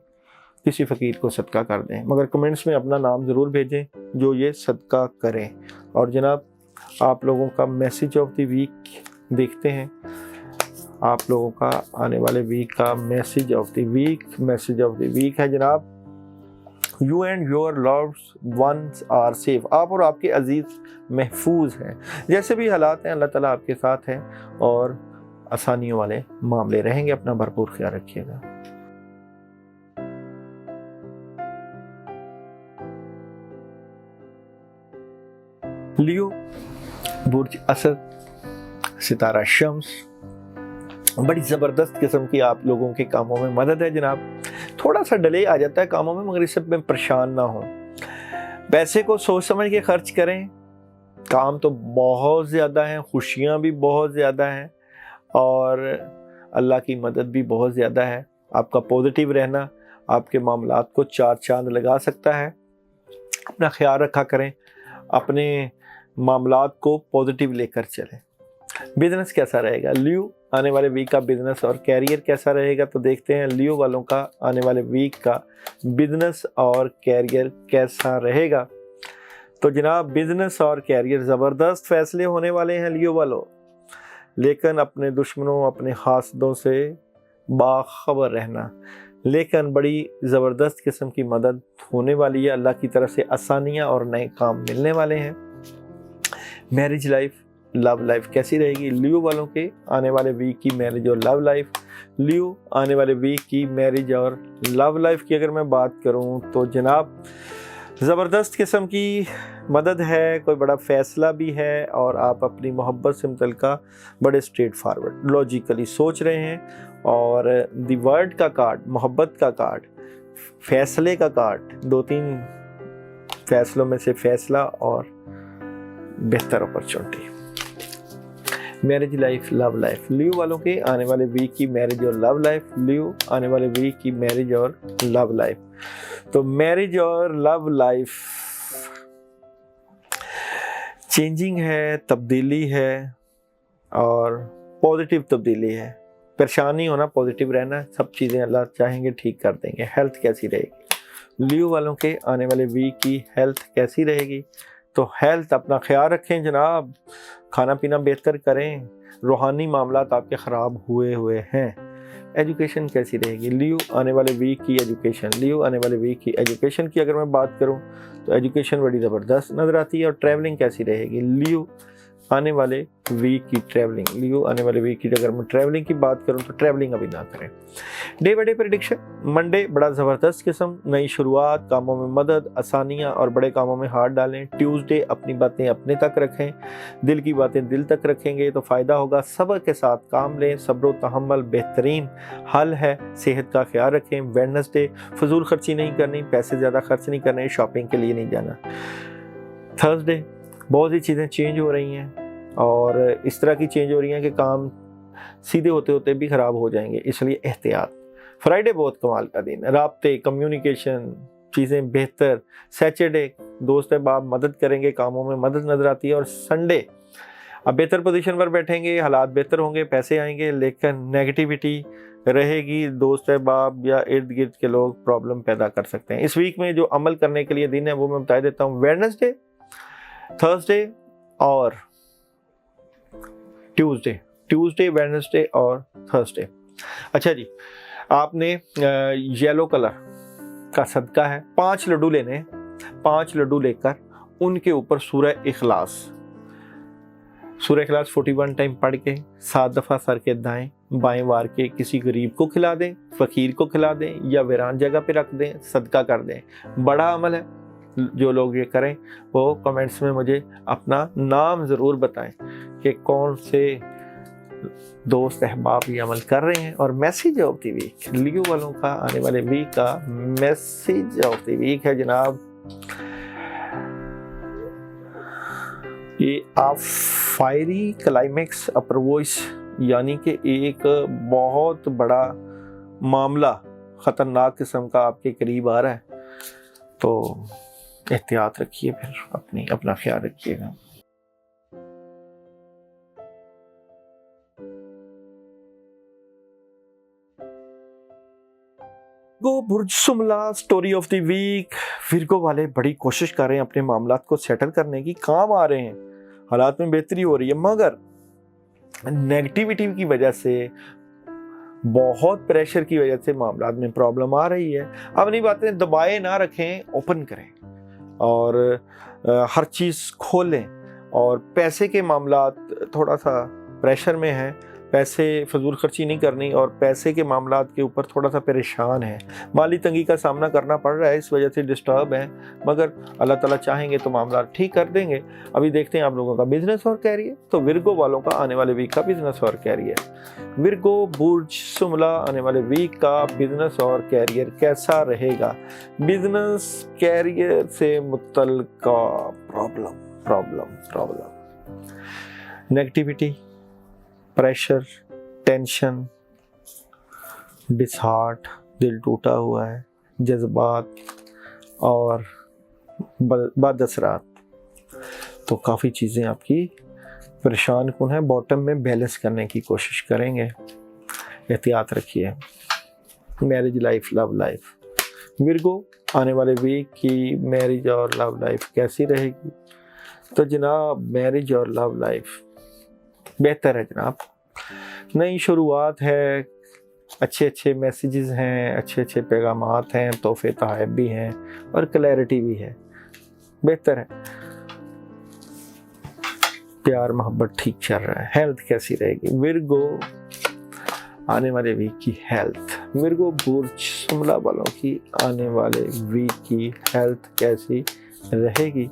किसी फ़कीर को सदका कर दें, मगर कमेंट्स में अपना नाम ज़रूर भेजें जो ये सदका करें। और जनाब आप लोगों का मैसेज ऑफ द वीक देखते हैं। आप लोगों का आने वाले वीक का मैसेज ऑफ द वीक है जनाब, you and your loved ones are safe. आप और आपके अजीज महफूज हैं, जैसे भी हालात हैं अल्लाह ताला आपके साथ है और आसानियों वाले मामले रहेंगे। अपना भरपूर ख्याल रखिएगा। लियो बुर्ज असद, सितारा शम्स, बड़ी ज़बरदस्त किस्म की आप लोगों के कामों में मदद है जनाब। थोड़ा सा डिले आ जाता है कामों में, मगर इससे में परेशान ना हो। पैसे को सोच समझ के खर्च करें। काम तो बहुत ज़्यादा हैं, खुशियाँ भी बहुत ज़्यादा हैं और अल्लाह की मदद भी बहुत ज़्यादा है। आपका पॉजिटिव रहना آپ کے मामलात को 4 चांद लगा सकता है। अपना ख्याल रखा करें, अपने मामलात को पॉजिटिव लेकर चलें। बिजनेस कैसा रहेगा? लियो, आने वाले वीक का बिजनेस और कैरियर कैसा रहेगा? तो देखते हैं लियो वालों का आने वाले वीक का बिजनेस और कैरियर कैसा रहेगा। तो जनाब, बिजनेस और कैरियर ज़बरदस्त फैसले होने वाले हैं लियो वालों, लेकिन अपने दुश्मनों, अपने हासदों से बाखबर रहना। लेकिन बड़ी ज़बरदस्त किस्म की मदद होने वाली है, अल्लाह की तरफ से आसानियाँ और नए काम मिलने वाले हैं। मैरिज लाइफ, लव लाइफ कैसी रहेगी? लियो वालों के आने वाले वीक की मैरिज और लव लाइफ। लियो आने वाले वीक की मैरिज और लव लाइफ की अगर मैं बात करूं तो जनाब, ज़बरदस्त किस्म की मदद है, कोई बड़ा फ़ैसला भी है और आप अपनी मोहब्बत से मुतल्लिका बड़े स्ट्रेट फारवर्ड लॉजिकली सोच रहे हैं। और दी वर्ड का कार्ड, मोहब्बत का कार्ड, फ़ैसले का कार्ड, 2-3 फ़ैसलों में से फ़ैसला और बेहतर opportunity. Marriage life, love life, Leo वालों के आने वाले वीक की मैरिज और लव लाइफ। लियो आने वाले वीक की मैरिज और लव लाइफ। तो मैरिज और लव लाइफ चेंजिंग है, तब्दीली है और पॉजिटिव तब्दीली है। परेशान नहीं होना, पॉजिटिव रहना, सब चीज़ें अल्लाह चाहेंगे ठीक कर देंगे। हेल्थ कैसी रहेगी? लियो वालों के आने वाले वीक की हेल्थ कैसी रहेगी? तो हेल्थ, अपना ख्याल रखें जनाब, खाना पीना बेहतर करें, रूहानी मामलात आपके ख़राब हुए हैं। एजुकेशन कैसी रहेगी? लियो आने वाले वीक की एजुकेशन, लियो आने वाले वीक की एजुकेशन की अगर मैं बात करूं तो एजुकेशन बड़ी ज़बरदस्त नज़र आती है। और ट्रैवलिंग कैसी रहेगी? लियो आने वाले वीक की ट्रैवलिंग, लियो आने वाले वीक की अगर मैं ट्रैवलिंग की बात करूं तो ट्रैवलिंग अभी ना करें। Day by day prediction, Monday बड़ा ज़बरदस्त किस्म, नई शुरुआत, कामों में मदद, आसानियां और बड़े कामों में हाथ डालें। ट्यूसडे अपनी बातें अपने तक रखें, दिल की बातें दिल तक रखेंगे तो फ़ायदा होगा। सब्र के साथ काम लें, सब्र व तहम्मुल बेहतरीन हल है। सेहत का ख्याल रखें। वेडनेसडे फजूल खर्ची नहीं करनी, पैसे ज़्यादा खर्च नहीं करने, शॉपिंग के लिए नहीं जाना। थर्सडे बहुत सी चीज़ें चेंज हो रही हैं और इस तरह की चेंज हो रही हैं कि काम सीधे होते होते भी ख़राब हो जाएंगे, इसलिए एहतियात। फ्राइडे बहुत कमाल का दिन है, राब्ते, कम्युनिकेशन, चीज़ें बेहतर। सैटरडे दोस्त अहबाब मदद करेंगे, कामों में मदद नज़र आती है। और संडे अब बेहतर पोजीशन पर बैठेंगे, हालात बेहतर होंगे, पैसे आएंगे, लेकिन नेगेटिविटी रहेगी। दोस्त अहबाब या इर्द गिर्द के लोग प्रॉब्लम पैदा कर सकते हैं। इस वीक में जो अमल करने के लिए दिन है वो मैं बता देता हूँ। वेडनेसडे, थर्सडे और ट्यूसडे, वेडनेसडे और थर्सडे। अच्छा जी, आपने येलो कलर का सदका है, 5 लड्डू लेने, 5 लड्डू लेकर उनके ऊपर सूरह इखलास 41 टाइम पढ़ के 7 दफ़ा सर के दाएं बाएं वार के किसी गरीब को खिला दें, फ़कीर को खिला दें या वीरान जगह पे रख दें, सदका कर दें। बड़ा अमल है, जो लोग ये करें वो कमेंट्स में मुझे अपना नाम ज़रूर बताएं कि कौन से दोस्त अहबाब ये अमल कर रहे हैं। और मैसेज ऑफ द वीक, लियो वालों का आने वाले वीक का मैसेज ऑफ द वीक है जनाब, ये आप फायरी क्लाइमेक्स अप्रोच, यानी कि एक बहुत बड़ा मामला ख़तरनाक किस्म का आपके करीब आ रहा है, तो एहतियात रखिए, फिर अपना ख्याल रखिएगा। बुर्ज सुमला story of the week. Virgo वाले बड़ी कोशिश कर रहे हैं अपने मामलात को सेटल करने की, काम आ रहे हैं, हालात में बेहतरी हो रही है, मगर नेगेटिविटी की वजह से, बहुत प्रेशर की वजह से मामलात में प्रॉब्लम आ रही है। अपनी बातें दबाए ना रखें, ओपन करें और हर चीज़ खोलें। और पैसे के मामलात थोड़ा सा प्रेशर में हैं, पैसे फजूल खर्ची नहीं करनी और पैसे के मामलात के ऊपर थोड़ा सा परेशान है, माली तंगी का सामना करना पड़ रहा है, इस वजह से डिस्टर्ब है, मगर अल्लाह ताला चाहेंगे तो मामला ठीक कर देंगे। अभी देखते हैं आप लोगों का बिजनेस और कैरियर। तो विर्गो वालों का आने वाले वीक का बिजनेस और कैरियर, विर्गो बुर्ज सुमला आने वाले वीक का बिजनेस और कैरियर कैसा रहेगा? बिजनेस कैरियर से मुतल्लिका प्रॉब्लम, नेगेटिविटी, प्रेशर, टेंशन, डिसहार्ट, दिल टूटा हुआ है, जज्बात और बद असरात, तो काफ़ी चीज़ें आपकी परेशान कौन है, बॉटम में बैलेंस करने की कोशिश करेंगे। एहतियात रखिए। Marriage life, love life, Virgo आने वाले वीक की मैरिज और लव लाइफ कैसी रहेगी? तो जनाब मैरिज और लव लाइफ बेहतर है जनाब। नई शुरुआत है, अच्छे अच्छे मैसेजेस हैं, अच्छे अच्छे पैगामात हैं, तोहफे तोहफ़े भी हैं और क्लैरिटी भी है, बेहतर है। प्यार मोहब्बत ठीक चल रहा है। हेल्थ कैसी रहेगी विर्गो आने वाले वीक की हेल्थ? विर्गो बुर्ज शिमला वालों की आने वाले वीक की हेल्थ कैसी रहेगी?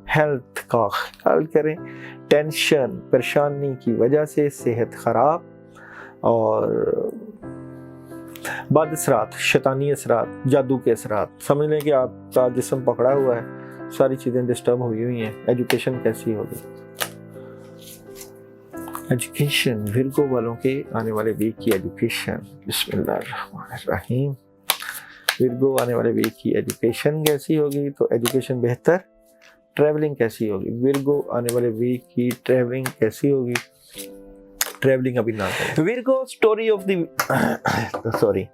हेल्थ का ख्याल करें। टेंशन परेशानी की वजह से सेहत ख़राब और बद असरात, शैतानी असरात, जादू के असरात, समझ लें कि आपका जिस्म पकड़ा हुआ है, सारी चीज़ें डिस्टर्ब हुई हैं। एजुकेशन कैसी होगी? एजुकेशन विर्गो वालों के आने वाले वीक की एजुकेशन, बिस्मिल्लाहिर्रहमानिर्रहीम। विर्गो आने वाले वीक की एजुकेशन कैसी होगी? तो एजुकेशन बेहतर। ट्रैवलिंग कैसी होगी? विर्गो आने वाले वीक की ट्रैवलिंग कैसी होगी? ट्रैवलिंग अभी ना करें। Virgo story of the sorry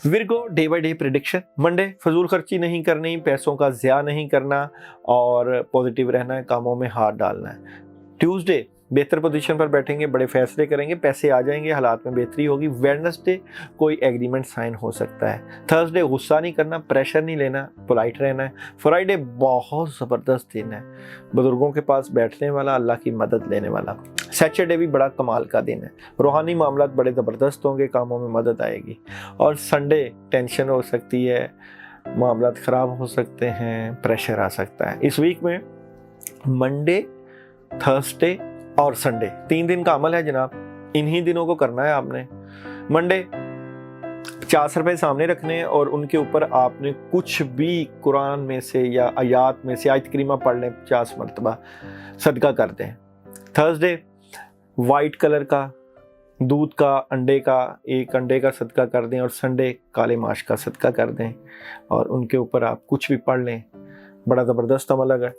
Virgo day by day prediction. Monday फजूल खर्ची नहीं करनी, पैसों का ज़िया नहीं करना और पॉजिटिव रहना है, कामों में हाथ डालना है। ट्यूसडे बेहतर पोजीशन पर बैठेंगे, बड़े फैसले करेंगे, पैसे आ जाएंगे, हालात में बेहतरी होगी। वेडनेसडे कोई एग्रीमेंट साइन हो सकता है। थर्सडे गुस्सा नहीं करना, प्रेशर नहीं लेना, पोलाइट रहना है। फ्राइडे बहुत ज़बरदस्त दिन है, बुजुर्गों के पास बैठने वाला, अल्लाह की मदद लेने वाला। सैटरडे भी बड़ा कमाल का दिन है, रूहानी मामलात बड़े ज़बरदस्त होंगे, कामों में मदद आएगी। और संडे टेंशन हो सकती है, मामलात ख़राब हो सकते हैं, प्रेशर आ सकता है। इस वीक में मंडे, थर्सडे और संडे 3 दिन का अमल है जनाब। इन्हीं दिनों को करना है आपने। मंडे 50 रुपए सामने रखने और उनके ऊपर आपने कुछ भी कुरान में से या आयात में से आयत करीमा पढ़ लें, 50 मरतबा सदका कर दें। थर्सडे वाइट कलर का दूध का, अंडे का, एक अंडे का सदका कर दें और संडे काले माश का सदका कर दें और उनके ऊपर आप कुछ भी पढ़ लें। बड़ा ज़बरदस्त अमल है।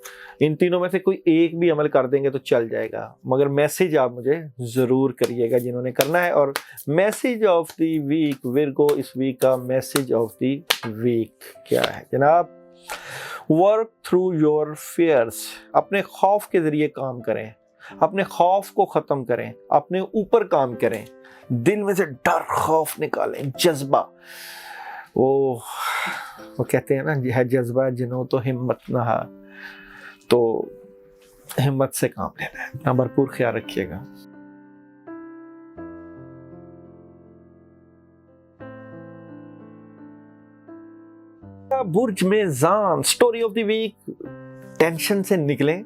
इन तीनों में से कोई एक भी अमल कर देंगे तो चल जाएगा, मगर मैसेज आप मुझे ज़रूर करिएगा जिन्होंने करना है। और message of the week Virgo, इस वीक का मैसेज ऑफ द वीक क्या है जनाब? Work through your fears. अपने खौफ के ज़रिए काम करें, अपने खौफ को ख़त्म करें, अपने ऊपर काम करें, दिल में से डर खौफ निकालें, जज्बा। वो कहते हैं ना, है जज्बा जिन्हों तो हिम्मत ना हार, तो हिम्मत से काम लेना है। अपना भरपूर ख्याल रखिएगा। बुर्ज में जान story of the week. Tension से निकलें,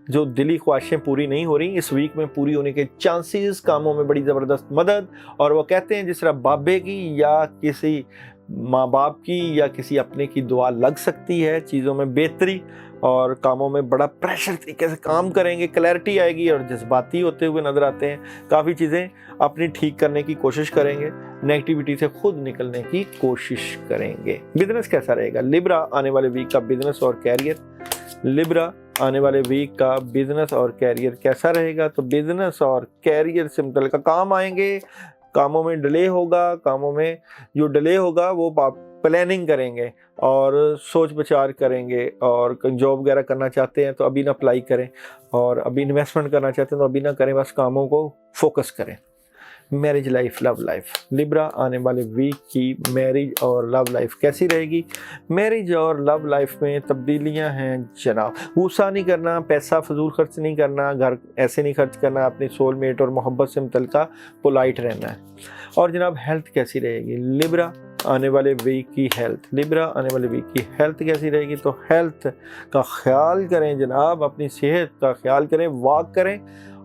जो दिली ख्वाहिशें पूरी नहीं हो रही इस वीक में पूरी होने के चांसेस, कामों में बड़ी ज़बरदस्त मदद। और वो कहते हैं जिस तरह बाबे की या किसी माँ बाप की या किसी अपने की दुआ लग सकती है, चीज़ों में बेहतरी और कामों में बड़ा प्रेशर तरीके से काम करेंगे, क्लैरिटी आएगी और जज्बाती होते हुए नजर आते हैं। काफ़ी चीज़ें अपनी ठीक करने की कोशिश करेंगे, नेगेटिविटी से खुद निकलने की कोशिश करेंगे। बिजनेस कैसा रहेगा? लिब्रा आने वाले वीक का बिजनेस और कैरियर। लिब्रा आने वाले वीक का बिजनेस और कैरियर कैसा रहेगा? तो बिजनेस और कैरियर से मुतल्लिक़ काम आएंगे, कामों में डिले होगा, कामों में जो डिले होगा वो आप प्लानिंग करेंगे और सोच विचार करेंगे। और जॉब वगैरह करना चाहते हैं तो अभी ना अप्लाई करें, और अभी इन्वेस्टमेंट करना चाहते हैं तो अभी ना करें, बस कामों को फोकस करें। Marriage life, love life. Libra आने वाले वीक की मैरिज और लव लाइफ कैसी रहेगी? मैरिज और लव लाइफ में तब्दीलियां हैं जनाब। गुस्सा नहीं करना, पैसा फजूल खर्च नहीं करना, घर ऐसे नहीं खर्च करना, अपनी सोलमेट और मोहब्बत से मुतल्लिका पोलाइट रहना है। और जनाब हेल्थ कैसी रहेगी? लिब्रा आने वाले वीक की हेल्थ। लिब्रा आने वाले वीक की हेल्थ कैसी रहेगी? तो हेल्थ का ख्याल करें जनाब, अपनी सेहत का ख्याल करें, वॉक करें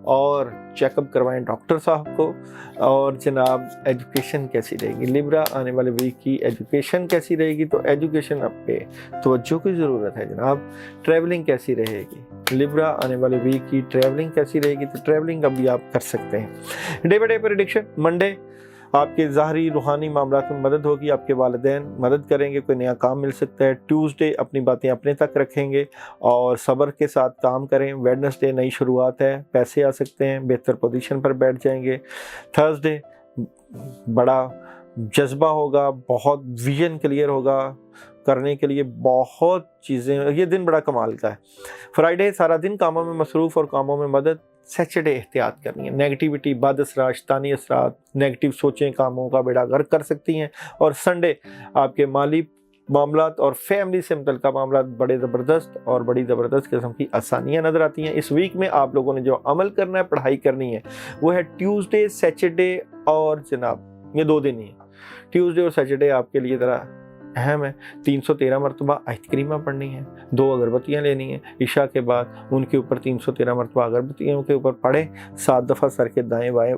और चेकअप करवाएं डॉक्टर साहब को। और जनाब एजुकेशन कैसी रहेगी? लिब्रा आने वाले वीक की एजुकेशन कैसी रहेगी? तो एजुकेशन पे तवज्जो की ज़रूरत है जनाब। ट्रैवलिंग कैसी रहेगी? लिब्रा आने वाले वीक की ट्रैवलिंग कैसी रहेगी? तो ट्रैवलिंग अभी आप कर सकते हैं। Day by day prediction. Monday آپ کے ظاہری روحانی معاملات میں مدد ہوگی، آپ کے والدین مدد کریں گے، کوئی نیا کام مل سکتا ہے۔ ٹیوزڈے اپنی باتیں اپنے تک رکھیں گے اور صبر کے ساتھ کام کریں۔ ویڈنسڈے نئی شروعات ہے، پیسے آ سکتے ہیں، بہتر پوزیشن پر بیٹھ جائیں گے۔ تھرسڈے بڑا جذبہ ہوگا، بہت ویژن کلیئر ہوگا کرنے کے لیے، بہت چیزیں، یہ دن بڑا کمال کا ہے۔ فرائیڈے سارا دن کاموں میں مصروف اور کاموں میں مدد۔ سیچرڈے احتیاط کرنی ہے، نیگیٹیوٹی، بد اثرات، شیطانی اثرات، نیگیٹیو سوچیں کاموں کا بیڑا غرق کر سکتی ہیں۔ اور سنڈے آپ کے مالی معاملات اور فیملی سے متعلقہ معاملات بڑے زبردست اور بڑی زبردست قسم کی آسانیاں نظر آتی ہیں۔ اس ویک میں آپ لوگوں نے جو عمل کرنا ہے، پڑھائی کرنی ہے، وہ ہے ٹیوزڈے، سیچرڈے اور جناب یہ 2 دن ہی ہیں۔ ٹیوزڈے اور سیچرڈے آپ کے لیے ذرا اہم ہے۔ 313 مرتبہ آیت کریمہ پڑھنی ہے، 2 اگربتیاں لینی ہیں، عشاء کے بعد ان کے اوپر 313 مرتبہ اگربتیوں کے اوپر پڑھیں، 7 دفعہ سر کے دائیں بائیں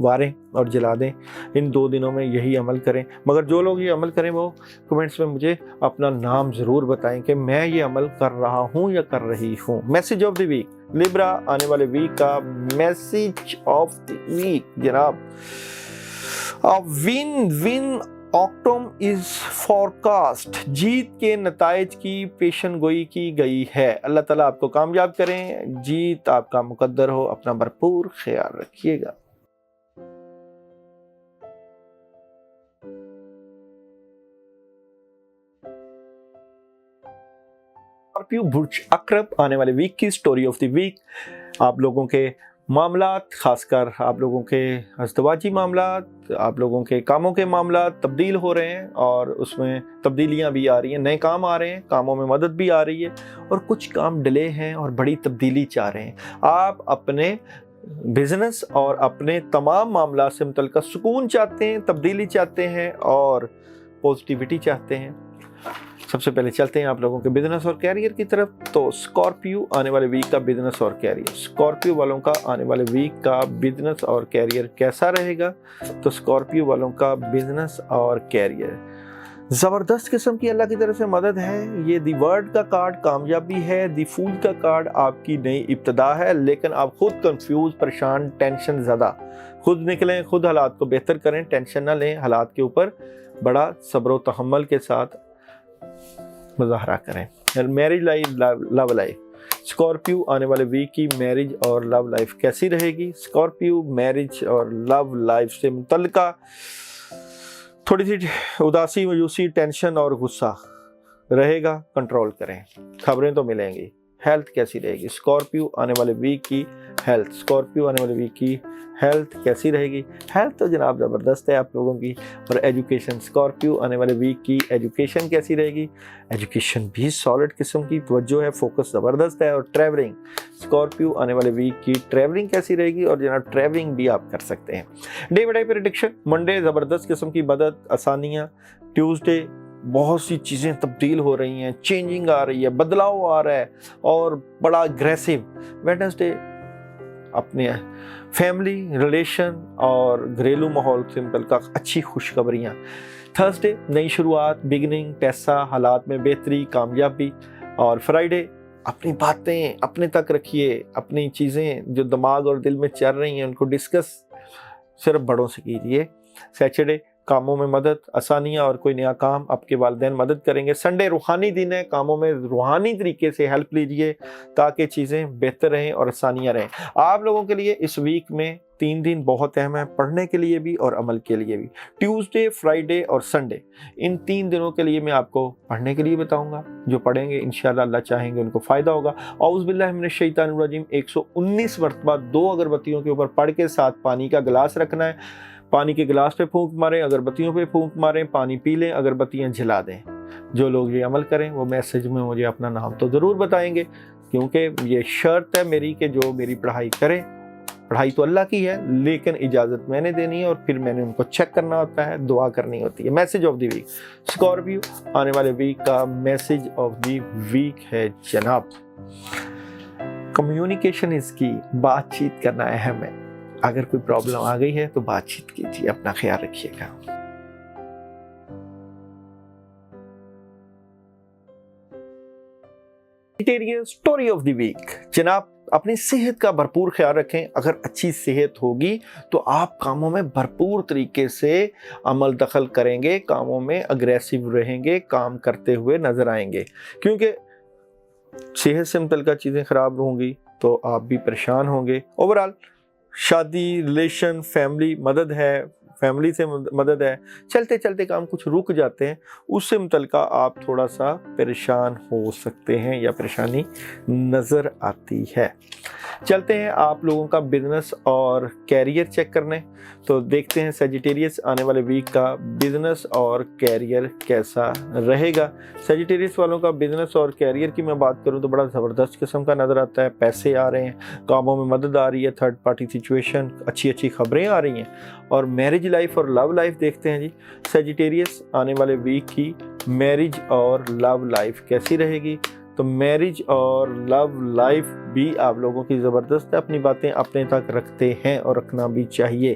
واریں اور جلا دیں۔ ان 2 دنوں میں یہی عمل کریں، مگر جو لوگ یہ عمل کریں وہ کمنٹس میں مجھے اپنا نام ضرور بتائیں کہ میں یہ عمل کر رہا ہوں یا کر رہی ہوں۔ میسیج آف دی ویک، لیبرا آنے والے ویک کا میسیج آف دی ویک جناب، ون ون آکٹم از فورکاسٹ، جیت کے نتائج کی پیشن گوئی کی گئی ہے۔ اللہ تعالیٰ آپ کو کامیاب کریں، جیت آپ کا مقدر ہو۔ اپنا بھرپور خیال رکھیے گا۔ اسکارپیو برج عقرب آنے والے ویک کی سٹوری آف دی ویک، آپ لوگوں کے معاملات، خاص کر آپ لوگوں کے ازدواجی معاملات، آپ لوگوں کے کاموں کے معاملات تبدیل ہو رہے ہیں اور اس میں تبدیلیاں بھی آ رہی ہیں، نئے کام آ رہے ہیں، کاموں میں مدد بھی آ رہی ہے، اور کچھ کام ڈیلے ہیں اور بڑی تبدیلی چاہ رہے ہیں۔ آپ اپنے بزنس اور اپنے تمام معاملات سے متعلقہ سکون چاہتے ہیں، تبدیلی چاہتے ہیں اور پوزیٹیوٹی چاہتے ہیں۔ سب سے پہلے چلتے ہیں آپ لوگوں کے بزنس اور کیریئر کی طرف۔ تو اسکارپیو آنے والے ویک کا بزنس اور کیریئر، اسکارپیو والوں کا آنے والے ویک کا بزنس اور کیریئر کیسا رہے گا؟ تو اسکارپیو والوں کا بزنس اور کیریئر زبردست قسم کی اللہ کی طرف سے مدد ہے۔ یہ دی ورڈ کا کارڈ کامیابی ہے، دی فول کا کارڈ آپ کی نئی ابتدا ہے، لیکن آپ خود کنفیوز، پریشان، ٹینشن زدہ، خود نکلیں، خود حالات کو بہتر کریں، ٹینشن نہ لیں، حالات کے اوپر بڑا صبر و تحمل کے ساتھ مظاہرہ کریں۔ میرج لائف، لو لائف، اسکارپیو آنے والے ویک کی میرج اور لو لائف کیسی رہے گی؟ اسکارپیو میرج اور لو لائف سے متعلقہ تھوڑی سی اداسی، مایوسی، ٹینشن اور غصہ رہے گا، کنٹرول کریں، خبریں تو ملیں گی۔ ہیلتھ کیسی رہے گی؟ اسکارپیو آنے والے ویک کی ہیلتھ، اسکارپیو آنے والے ویک کی ہیلتھ کیسی رہے گی؟ ہیلتھ تو جناب زبردست ہے آپ لوگوں کی۔ اور ایجوکیشن، اسکارپیو آنے والے ویک کی ایجوکیشن کیسی رہے گی؟ ایجوکیشن بھی سالڈ قسم کی توجہ ہے، فوکس زبردست ہے۔ اور ٹریولنگ، اسکارپیو آنے والے ویک کی ٹریولنگ کیسی رہے گی؟ اور جناب ٹریولنگ بھی آپ کر سکتے ہیں۔ Day by day prediction, Monday زبردست قسم کی مدد، آسانیاں، ٹیوزڈے بہت سی چیزیں تبدیل ہو رہی ہیں، چینجنگ آ رہی ہے، بدلاؤ آ رہا ہے اور بڑا اگریسو۔ ویڈنسڈے اپنے فیملی، ریلیشن اور گھریلو ماحول سے متعلقہ اچھی خوشخبریاں۔ تھرسڈے نئی شروعات، بگننگ، پیسہ، حالات میں بہتری، کامیابی۔ اور فرائیڈے اپنی باتیں اپنے تک رکھیے، اپنی چیزیں جو دماغ اور دل میں چل رہی ہیں ان کو ڈسکس صرف بڑوں سے کیجیے۔ سیچرڈے کاموں میں مدد، آسانیاں اور کوئی نیا کام، آپ کے والدین مدد کریں گے۔ سنڈے روحانی دن ہے، کاموں میں روحانی طریقے سے ہیلپ لیجئے تاکہ چیزیں بہتر رہیں اور آسانیاں رہیں۔ آپ لوگوں کے لیے اس ویک میں 3 دن بہت اہم ہیں، پڑھنے کے لیے بھی اور عمل کے لیے بھی۔ ٹیوزڈے، فرائیڈے اور سنڈے، ان 3 دنوں کے لیے میں آپ کو پڑھنے کے لیے بتاؤں گا۔ جو پڑھیں گے انشاءاللہ اللہ چاہیں گے ان کو فائدہ ہوگا۔ اعوذ باللہ من الشیطان الرجیم 119 مرتبہ 2 اگربتیوں کے اوپر پڑھ کے ساتھ پانی کا گلاس رکھنا ہے۔ پانی کے گلاس پہ پھونک ماریں، اگربتیوں پہ پھونک ماریں، پانی پی لیں، اگربتیاں جلا دیں۔ جو لوگ یہ عمل کریں وہ میسج میں مجھے اپنا نام تو ضرور بتائیں گے، کیونکہ یہ شرط ہے میری کہ جو میری پڑھائی کریں۔ پڑھائی تو اللہ کی ہے لیکن اجازت میں نے دینی ہے اور پھر میں نے ان کو چیک کرنا ہوتا ہے، دعا کرنی ہوتی ہے۔ Message of the week, Scorpio آنے والے ویک کا میسج آف دی ویک ہے جناب، کمیونیکیشن از کی، بات چیت کرنا اہم ہے۔ اگر کوئی پرابلم آ گئی ہے تو بات چیت کیجیے، اپنا خیال رکھیے گا۔ سٹوری آف دی ویک جناب، अपनी सेहत का भरपूर ख्याल रखें। अगर अच्छी सेहत होगी तो आप कामों में भरपूर तरीके से अमल दखल करेंगे, कामों में अग्रेसिव रहेंगे, काम करते हुए नज़र आएंगे। क्योंकि सेहत से मुतल्लिक़ चीज़ें ख़राब होंगी तो आप भी परेशान होंगे। ओवरऑल शादी, रिलेशन, फैमिली मदद है, फैमिली से मदद है, चलते चलते काम कुछ रुक जाते हैं, उससे मुतल्लिक़ा आप थोड़ा सा परेशान हो सकते हैं या परेशानी नज़र आती है। चलते हैं आप लोगों का बिजनेस और कैरियर चेक करने। तो देखते हैं सेजिटेरियस आने वाले वीक का बिजनेस और कैरियर कैसा रहेगा। सेजिटेरियस वालों का बिजनेस और कैरियर की मैं बात करूं तो बड़ा ज़बरदस्त किस्म का नज़र आता है। पैसे आ रहे हैं, कामों में मदद आ रही है, थर्ड पार्टी सिचुएशन, अच्छी अच्छी खबरें आ रही हैं। और मैरिज लाइफ और लव लाइफ देखते हैं जी। सेजिटेरियस आने वाले वीक की मैरिज और लव लाइफ कैसी रहेगी। तो मैरिज और लव लाइफ भी आप लोगों की ज़बरदस्त है, अपनी बातें अपने तक रखते हैं और रखना भी चाहिए।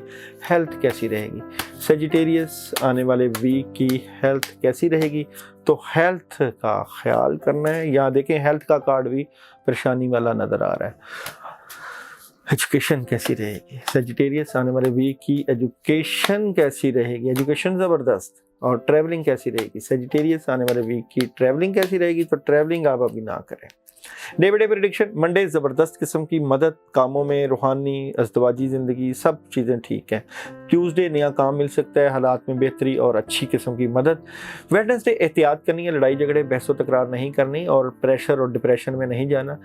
हेल्थ कैसी रहेगी, सेजिटेरियस आने वाले वीक की हेल्थ कैसी रहेगी। तो हेल्थ का ख्याल करना है। यहाँ देखें हेल्थ का कार्ड भी परेशानी वाला नज़र आ रहा है। एजुकेशन कैसी रहेगी, सेजिटेरियस आने वाले वीक की एजुकेशन कैसी रहेगी, एजुकेशन ज़बरदस्त। और ट्रैवलिंग कैसी रहेगी, सेजिटेरियस आने वाले वीक की ट्रैवलिंग कैसी रहेगी। तो ट्रैवलिंग आप अभी ना करें। Day by day prediction, Monday ज़बरदस्त किस्म की मदद, कामों में रूहानी अज़दवाजी ज़िंदगी सब चीज़ें ठीक हैं। ट्यूसडे नया काम मिल सकता है, हालात में बेहतरी और अच्छी किस्म की मदद। वेडनेसडे एहतियात करनी है, लड़ाई झगड़े बहसो तकरार नहीं करनी और प्रेशर और डिप्रेशन में नहीं जाना।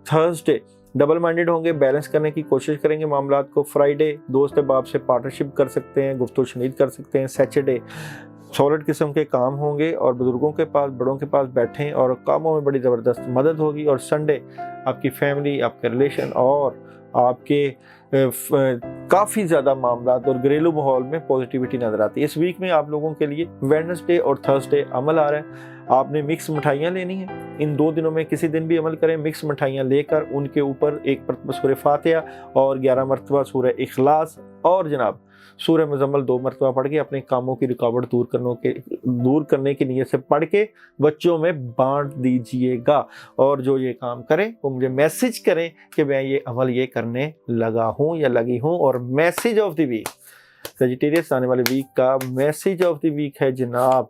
थर्सडे डबल माइंडेड होंगे, बैलेंस करने की कोशिश करेंगे मामलात को। फ्राइडे दोस्त बाप से पार्टनरशिप कर सकते हैं, गुफ्तगू शनीद कर सकते हैं। सैटरडे सॉलिड किस्म के काम होंगे और बुजुर्गों के पास, बड़ों के पास बैठें और कामों में बड़ी ज़बरदस्त मदद होगी। और संडे आपकी फैमिली, आपके रिलेशन और आपके काफ़ी ज़्यादा मामलात और घरेलू माहौल में पॉजिटिविटी नज़र आती है। इस वीक में आप लोगों के लिए वेडनेसडे और थर्सडे अमल आ रहा है। आपने मिक्स मिठाइयाँ लेनी है। इन 2 दिनों में किसी दिन भी अमल करें, मिक्स मिठाइयाँ लेकर उनके ऊपर 1 मरतबा सूरह फातिहा और 11 मरतबा सूरह इखलास और जनाब सूरह मुज़म्मल 2 मरतबा पढ़ के अपने कामों की रुकावट दूर करने की नीयत से पढ़ के बच्चों में बांट दीजिएगा। और जो ये काम करें वो मुझे मैसेज करें कि मैं ये अमल ये करने लगा हूँ या लगी हूँ। और message of the week, Sagittarius आने वाले वीक का मैसेज ऑफ द वीक है जनाब,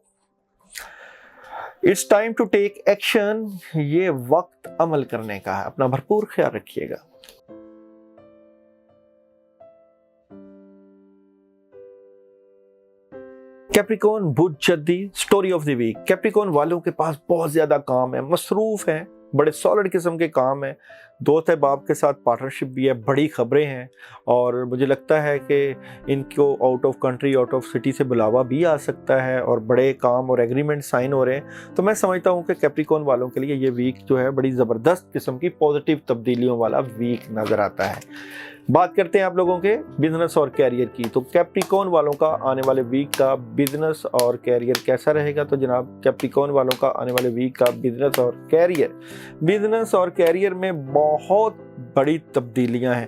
it's time to take action. ये वक्त अमल करने का है, अपना भरपूर ख्याल रखिएगा। कैप्रिकॉन बुध जद्दी story of the week. Capricorn वालों के पास बहुत ज्यादा काम है, मसरूफ है, बड़े सॉलिड किस्म के काम है, दोस्त है बाप के साथ पार्टनरशिप भी है, बड़ी खबरें हैं। और मुझे लगता है कि इनको out of country, out of city से बुलावा भी आ सकता है और बड़े काम और एग्रीमेंट साइन हो रहे हैं। तो मैं समझता हूँ कि कैप्रिकॉन वालों के लिए ये वीक जो है बड़ी ज़बरदस्त किस्म की पॉजिटिव तब्दीलियों वाला वीक नज़र आता है। बात करते हैं आप लोगों के बिजनेस और कैरियर की। तो कैप्रिकॉन वालों का आने वाले वीक का बिजनेस और कैरियर कैसा रहेगा। तो जनाब कैप्रिकॉन वालों का आने वाले वीक का बिजनेस और कैरियर में बहुत बड़ी तब्दीलियां हैं।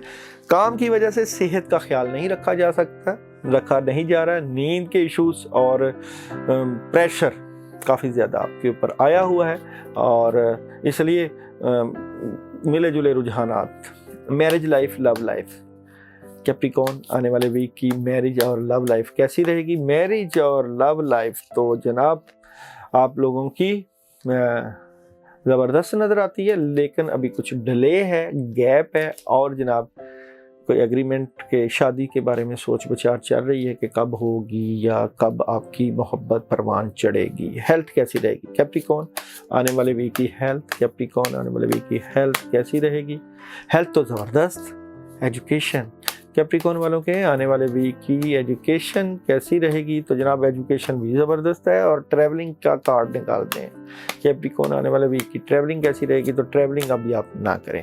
काम की वजह से सेहत का ख्याल नहीं रखा नहीं जा रहा। नींद के इश्यूज और प्रेशर काफ़ी ज़्यादा आपके ऊपर आया हुआ है और इसलिए मिले जुले रुझानात। Marriage life, love life, Capricorn आने वाले वीक की मैरिज और लव लाइफ कैसी रहेगी। मैरिज और लव लाइफ तो जनाब आप लोगों की ज़बरदस्त नज़र आती है, लेकिन अभी कुछ डिले है, गैप है और जनाब कोई एग्रीमेंट के शादी के बारे में सोच विचार चल रही है कि कब होगी या कब आपकी मोहब्बत परवान चढ़ेगी। हेल्थ कैसी रहेगी कैप्रिकॉन आने वाले वीक की हेल्थ, कैप्रिकॉन आने वाले वीक की हेल्थ कैसी रहेगी। हेल्थ तो ज़बरदस्त। एजुकेशन कैप्रिकॉन वालों के आने वाले वीक की एजुकेशन कैसी रहेगी। तो जनाब एजुकेशन भी ज़बरदस्त है। और ट्रैवलिंग का कार्ड निकालते हैं, कैप्रिकॉन आने वाले वीक की ट्रैवलिंग कैसी रहेगी। तो ट्रैवलिंग अभी आप ना करें।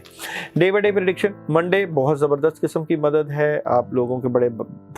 Day by day prediction, Monday बहुत ज़बरदस्त किस्म की मदद है, आप लोगों के बड़े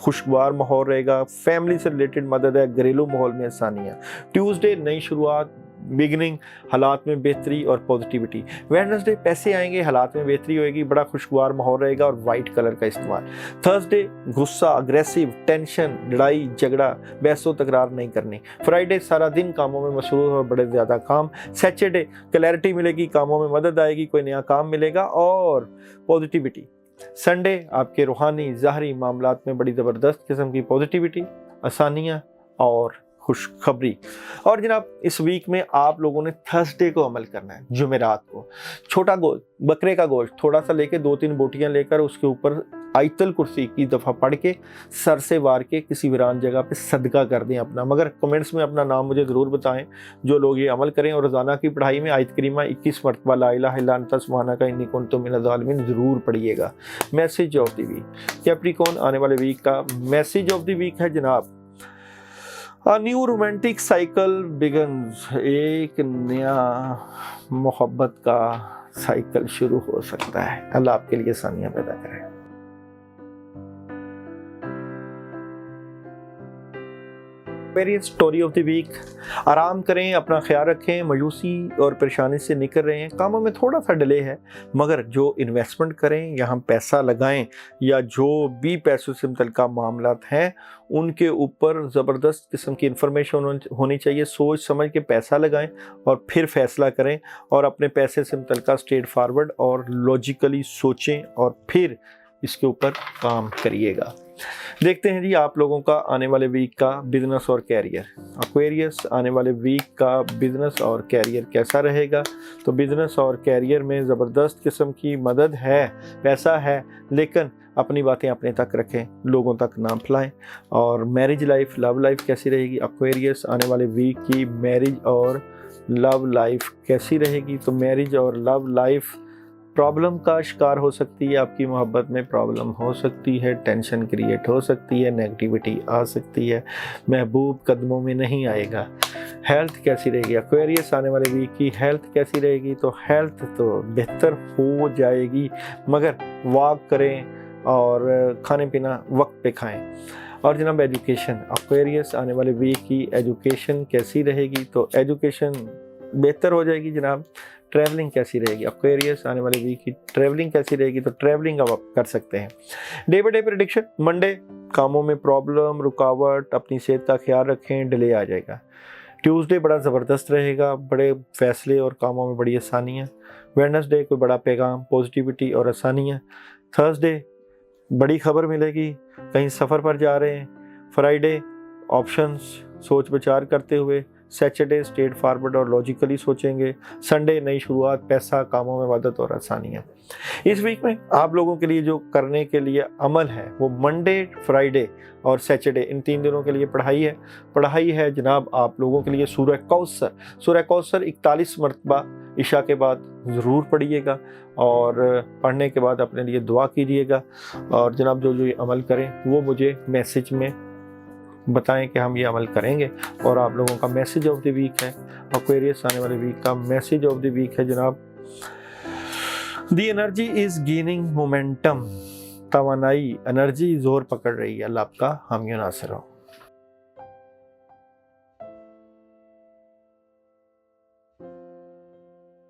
खुशगवार माहौल रहेगा, फैमिली से रिलेटेड मदद है, घरेलू माहौल में आसानियाँ। ट्यूसडे नई शुरुआत, बिगनिंग, हालात में बेहतरी और पॉजिटिविटी। वेडनेसडे पैसे आएंगे, हालात में बेहतरी होएगी, बड़ा खुशगवार माहौल रहेगा और वाइट कलर का इस्तेमाल। थर्सडे गुस्सा, अग्रेसिव, टेंशन, लड़ाई झगड़ा, बहसो तकरार नहीं करनी। फ्राइडे सारा दिन कामों में मसरूफ और बड़े ज़्यादा काम। सैटरडे क्लैरिटी मिलेगी, कामों में मदद आएगी, कोई नया काम मिलेगा और पॉजिटिविटी। संडे आपके रूहानी ज़ाहरी मामलात में बड़ी ज़बरदस्त किस्म की पॉजिटिविटी, आसानियाँ और खुशखबरी। और जनाब इस वीक में आप लोगों ने थर्सडे को अमल करना है, जुमेरात को। छोटा गोश्त, बकरे का गोश्त थोड़ा सा लेके 2-3 बोटियां लेकर उसके ऊपर आयतल कुर्सी की दफ़ा पढ़ के सर से वार के किसी वीरान जगह पे सदका कर दें अपना। मगर कमेंट्स में अपना नाम मुझे ज़रूर बताएं जो लोग ये अमल करें। और रोज़ाना की पढ़ाई में आयत करीमा 21 मरतबा ला इलाहा इल्ला अंता सुब्हानका इन्नी कुन्तु मिनज़ ज़ालिमीन ज़रूर पढ़िएगा। Message of the week, Capricorn आने वाले वीक का मैसेज ऑफ द वीक है जनाब, A new romantic cycle begins। एक नया मोहब्बत का साइकिल शुरू हो सकता है। अल्लाह आपके लिए आसानियां पैदा करे। वेरियस स्टोरी ऑफ द वीक, आराम करें, अपना ख्याल रखें, मायूसी और परेशानी से निकल रहे हैं, कामों में थोड़ा सा डिले है, मगर जो इन्वेस्टमेंट करें या हम पैसा लगाएं या जो भी पैसों से मुतल्लिक़ मामलात हैं उनके ऊपर ज़बरदस्त किस्म की इंफॉर्मेशन होनी चाहिए। सोच समझ के पैसा लगाएं और फिर फैसला करें और अपने पैसे से मुतल्लिक़ स्ट्रेट फारवर्ड और लॉजिकली सोचें और फिर इसके ऊपर काम करिएगा। देखते हैं जी आप लोगों का आने वाले वीक का बिजनेस और कैरियर। एक्वेरियस आने वाले वीक का बिजनेस और कैरियर कैसा रहेगा? तो बिजनेस और कैरियर में ज़बरदस्त किस्म की मदद है, पैसा है, लेकिन अपनी बातें अपने तक रखें, लोगों तक ना फैलाएं। और मैरिज लाइफ, लव लाइफ कैसी रहेगी? एक्वेरियस आने वाले वीक की मैरिज और लव लाइफ कैसी रहेगी? तो मैरिज और लव लाइफ प्रॉब्लम का शिकार हो सकती है, आपकी मोहब्बत में प्रॉब्लम हो सकती है, टेंशन क्रिएट हो सकती है, नेगेटिविटी आ सकती है, महबूब कदमों में नहीं आएगा। हेल्थ कैसी रहेगी? एक्वेरियस आने वाले वीक की हेल्थ कैसी रहेगी? तो हेल्थ तो बेहतर हो जाएगी, मगर वॉक करें और खाने पीना वक्त पे खाएं। और जनाब एजुकेशन, एक्वेरियस आने वाले वीक की एजुकेशन कैसी रहेगी? तो एजुकेशन बेहतर हो जाएगी जनाब। ट्रैवलिंग कैसी रहेगी? एक्वेरियस आने वाले वीक की ट्रैवलिंग कैसी रहेगी? तो ट्रैवलिंग अब आप कर सकते हैं। Day by day prediction, Monday कामों में प्रॉब्लम, रुकावट, अपनी सेहत का ख्याल रखें, डिले आ जाएगा। ट्यूसडे बड़ा ज़बरदस्त रहेगा, बड़े फैसले और कामों में बड़ी आसानियाँ। वेडनेसडे कोई बड़ा पैगाम, पॉजिटिविटी और आसानियाँ। थर्सडे बड़ी खबर मिलेगी, कहीं सफ़र पर जा रहे हैं। फ्राइडे ऑप्शंस सोच विचार करते हुए। सैटरडे स्ट्रेट फारवर्ड और लॉजिकली सोचेंगे। संडे नई शुरुआत, पैसा, कामों में मदद और आसानियाँ। इस वीक में आप लोगों के लिए जो करने के लिए अमल है वो मंडे, फ्राइडे और सैटरडे, इन 3 दिनों के लिए पढ़ाई है जनाब आप लोगों के लिए सूरह कौसर 41 मरतबा इशा के बाद ज़रूर पढ़िएगा और पढ़ने के बाद अपने लिए दुआ कीजिएगा। और जनाब जो ये अमल करें वो मुझे मैसेज में बताएं कि हम ये अमल करेंगे। और आप लोगों का मैसेज ऑफ द वीक है, एक्वेरियस आने वाले वीक का मैसेज ऑफ द वीक है जनाब, the energy is gaining momentum. तवानाई, एनर्जी जोर पकड़ रही है। अल्लाह आपका हामी नासिर हो।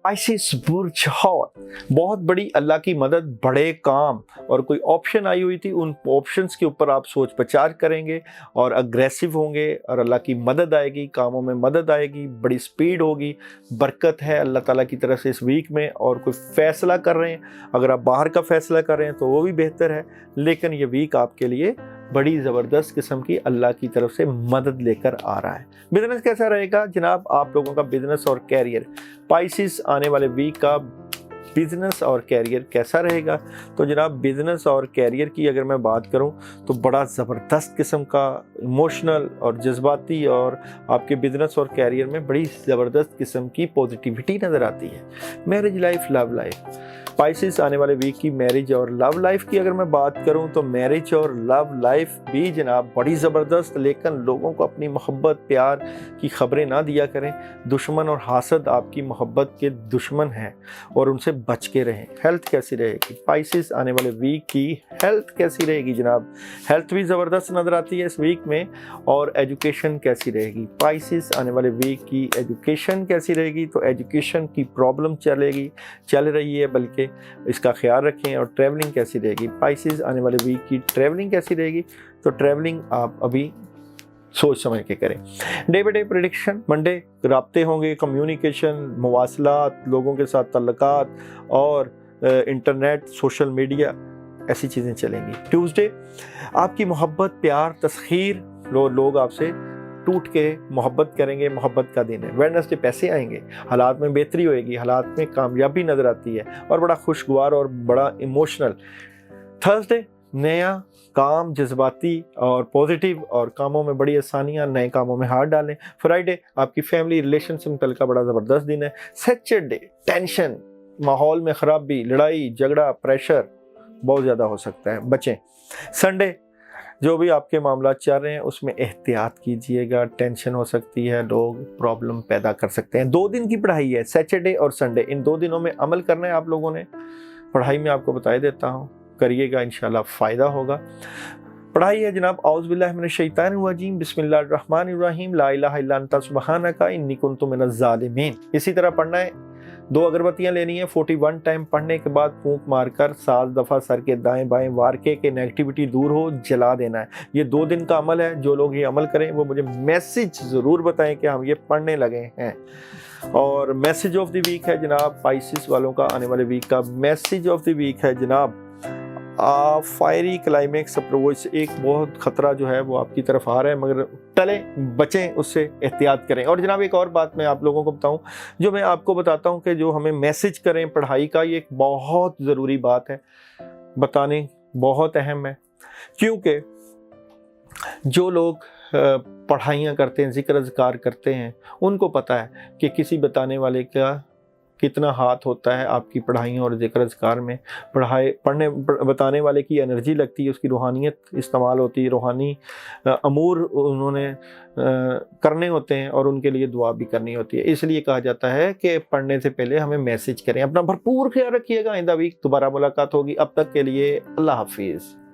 स्पाइसिस बुर्ज हॉट, बहुत बड़ी अल्लाह की मदद, बड़े काम और कोई ऑप्शन आई हुई थी, उन ऑप्शंस के ऊपर आप सोच विचार करेंगे और अग्रेसिव होंगे और अल्लाह की मदद आएगी, कामों में मदद आएगी, बड़ी स्पीड होगी, बरकत है अल्लाह ताला की तरफ से इस वीक में। और कोई फैसला कर रहे हैं, अगर आप बाहर का फैसला कर रहे हैं तो वो भी बेहतर है, लेकिन ये वीक आपके लिए बड़ी ज़बरदस्त किस्म की अल्लाह की तरफ से मदद लेकर आ रहा है। बिजनेस कैसा रहेगा जनाब आप लोगों का? बिजनेस और कैरियर, स्पाइसिस आने वाले वीक का बिजनेस और कैरियर कैसा रहेगा? तो जनाब बिजनेस और कैरियर की अगर मैं बात करूं तो बड़ा ज़बरदस्त किस्म का इमोशनल और जज्बाती और आपके बिजनेस और कैरियर में बड़ी ज़बरदस्त किस्म की पॉजिटिविटी नज़र आती है। Marriage life, love life, Pisces आने वाले वीक की मैरिज और लव लाइफ की अगर मैं बात करूं तो मैरिज और लव लाइफ भी जनाब बड़ी ज़बरदस्त, लेकिन लोगों को अपनी मोहब्बत प्यार की खबरें ना दिया करें। दुश्मन और हासद आपकी मोहब्बत के दुश्मन हैं और उनसे बच के रहें। हेल्थ कैसी रहेगी? स्पाइसेस आने वाले वीक की हेल्थ कैसी रहेगी जनाब? हेल्थ भी ज़बरदस्त नज़र आती है इस वीक में। और एजुकेशन कैसी रहेगी? स्पाइसेस आने वाले वीक की एजुकेशन कैसी रहेगी? तो एजुकेशन की प्रॉब्लम चल रही है, बल्कि इसका ख्याल रखें। और ट्रैवलिंग कैसी रहेगी? स्पाइसेस आने वाले वीक की ट्रैवलिंग कैसी रहेगी? तो ट्रैवलिंग आप अभी सोच समझ के करें। Day by day prediction, Monday राब्ते होंगे, कम्युनिकेशन, मवासलात, लोगों के साथ तल्लुकात और इंटरनेट, सोशल मीडिया, ऐसी चीज़ें चलेंगी। ट्यूसडे आपकी मोहब्बत, प्यार, तस्खीर, लोग आपसे टूट के मोहब्बत करेंगे, मोहब्बत का दिन है। वेडनेसडे पैसे आएंगे, हालात में बेहतरी होएगी, हालात में कामयाबी नज़र आती है और बड़ा खुशगवार और बड़ा इमोशनल। थर्सडे नया काम, जज्बाती और पॉजिटिव, और कामों में बड़ी आसानियाँ, नए कामों में हाथ डालें। फ्राइडे आपकी फैमिली रिलेशन से मुतल्लिक़ का बड़ा ज़बरदस्त दिन है। सैटरडे टेंशन, माहौल में ख़राबी, लड़ाई झगड़ा, प्रेशर बहुत ज़्यादा हो सकता है, बचें। संडे जो भी आपके मामला चल रहे हैं उसमें एहतियात कीजिएगा, टेंशन हो सकती है, लोग प्रॉब्लम पैदा कर सकते हैं। 2 दिन की पढ़ाई है, सैटरडे और संडे, इन 2 दिनों में अमल करना है आप लोगों ने। पढ़ाई में आपको बता देता हूँ, करिएगा, इंशाल्लाह फ़ायदा होगा। पढ़ाई है जनाब, औज़ु बिल्लाहि मिनश शैतानिर रजीम, बिस्मिल्लाहिर रहमानिर रहीम, ला इलाहा इल्ला अंता सुब्हानका इन्नी कुन्तु मिनज़ ज़ालिमीन। इसी तरह पढ़ना है। 2 अगरबत्तियाँ लेनी है, 41 टाइम पढ़ने के बाद फूंक मारकर 7 दफ़ा सर के दाएं बाएं वार के नेगेटिविटी दूर हो, जला देना है। ये 2 दिन का अमल है। जो लोग ये अमल करें वो मुझे मैसेज ज़रूर बताएं कि हम ये पढ़ने लगे हैं। और मैसेज ऑफ द वीक है जनाब, स्पाइसेस वालों का आने वाले वीक का मैसेज ऑफ द वीक है जनाब, फायरी क्लाइमेक्स अप्रोच। एक बहुत ख़तरा जो है वो आपकी तरफ आ रहा है, मगर टलें, बचें उससे, एहतियात करें। और जनाब एक और बात मैं आप लोगों को बताऊं, जो मैं आपको बताता हूं कि जो हमें मैसेज करें पढ़ाई का, ये एक बहुत ज़रूरी बात है, बताने बहुत अहम है। क्योंकि जो लोग पढ़ाइयाँ करते हैं, ज़िक्र अज़कार करते हैं, उनको पता है कि किसी बताने वाले का कितना हाथ होता है आपकी पढ़ाइयों और ज़िक्र अज़कार में। बताने वाले की एनर्जी लगती है, उसकी रूहानियत इस्तेमाल होती है, रूहानी अमूर उन्होंने करने होते हैं और उनके लिए दुआ भी करनी होती है। इसलिए कहा जाता है कि पढ़ने से पहले हमें मैसेज करें। अपना भरपूर ख्याल रखिएगा। आइंदा वीक दोबारा मुलाकात होगी। अब तक के लिए अल्लाह हाफिज़।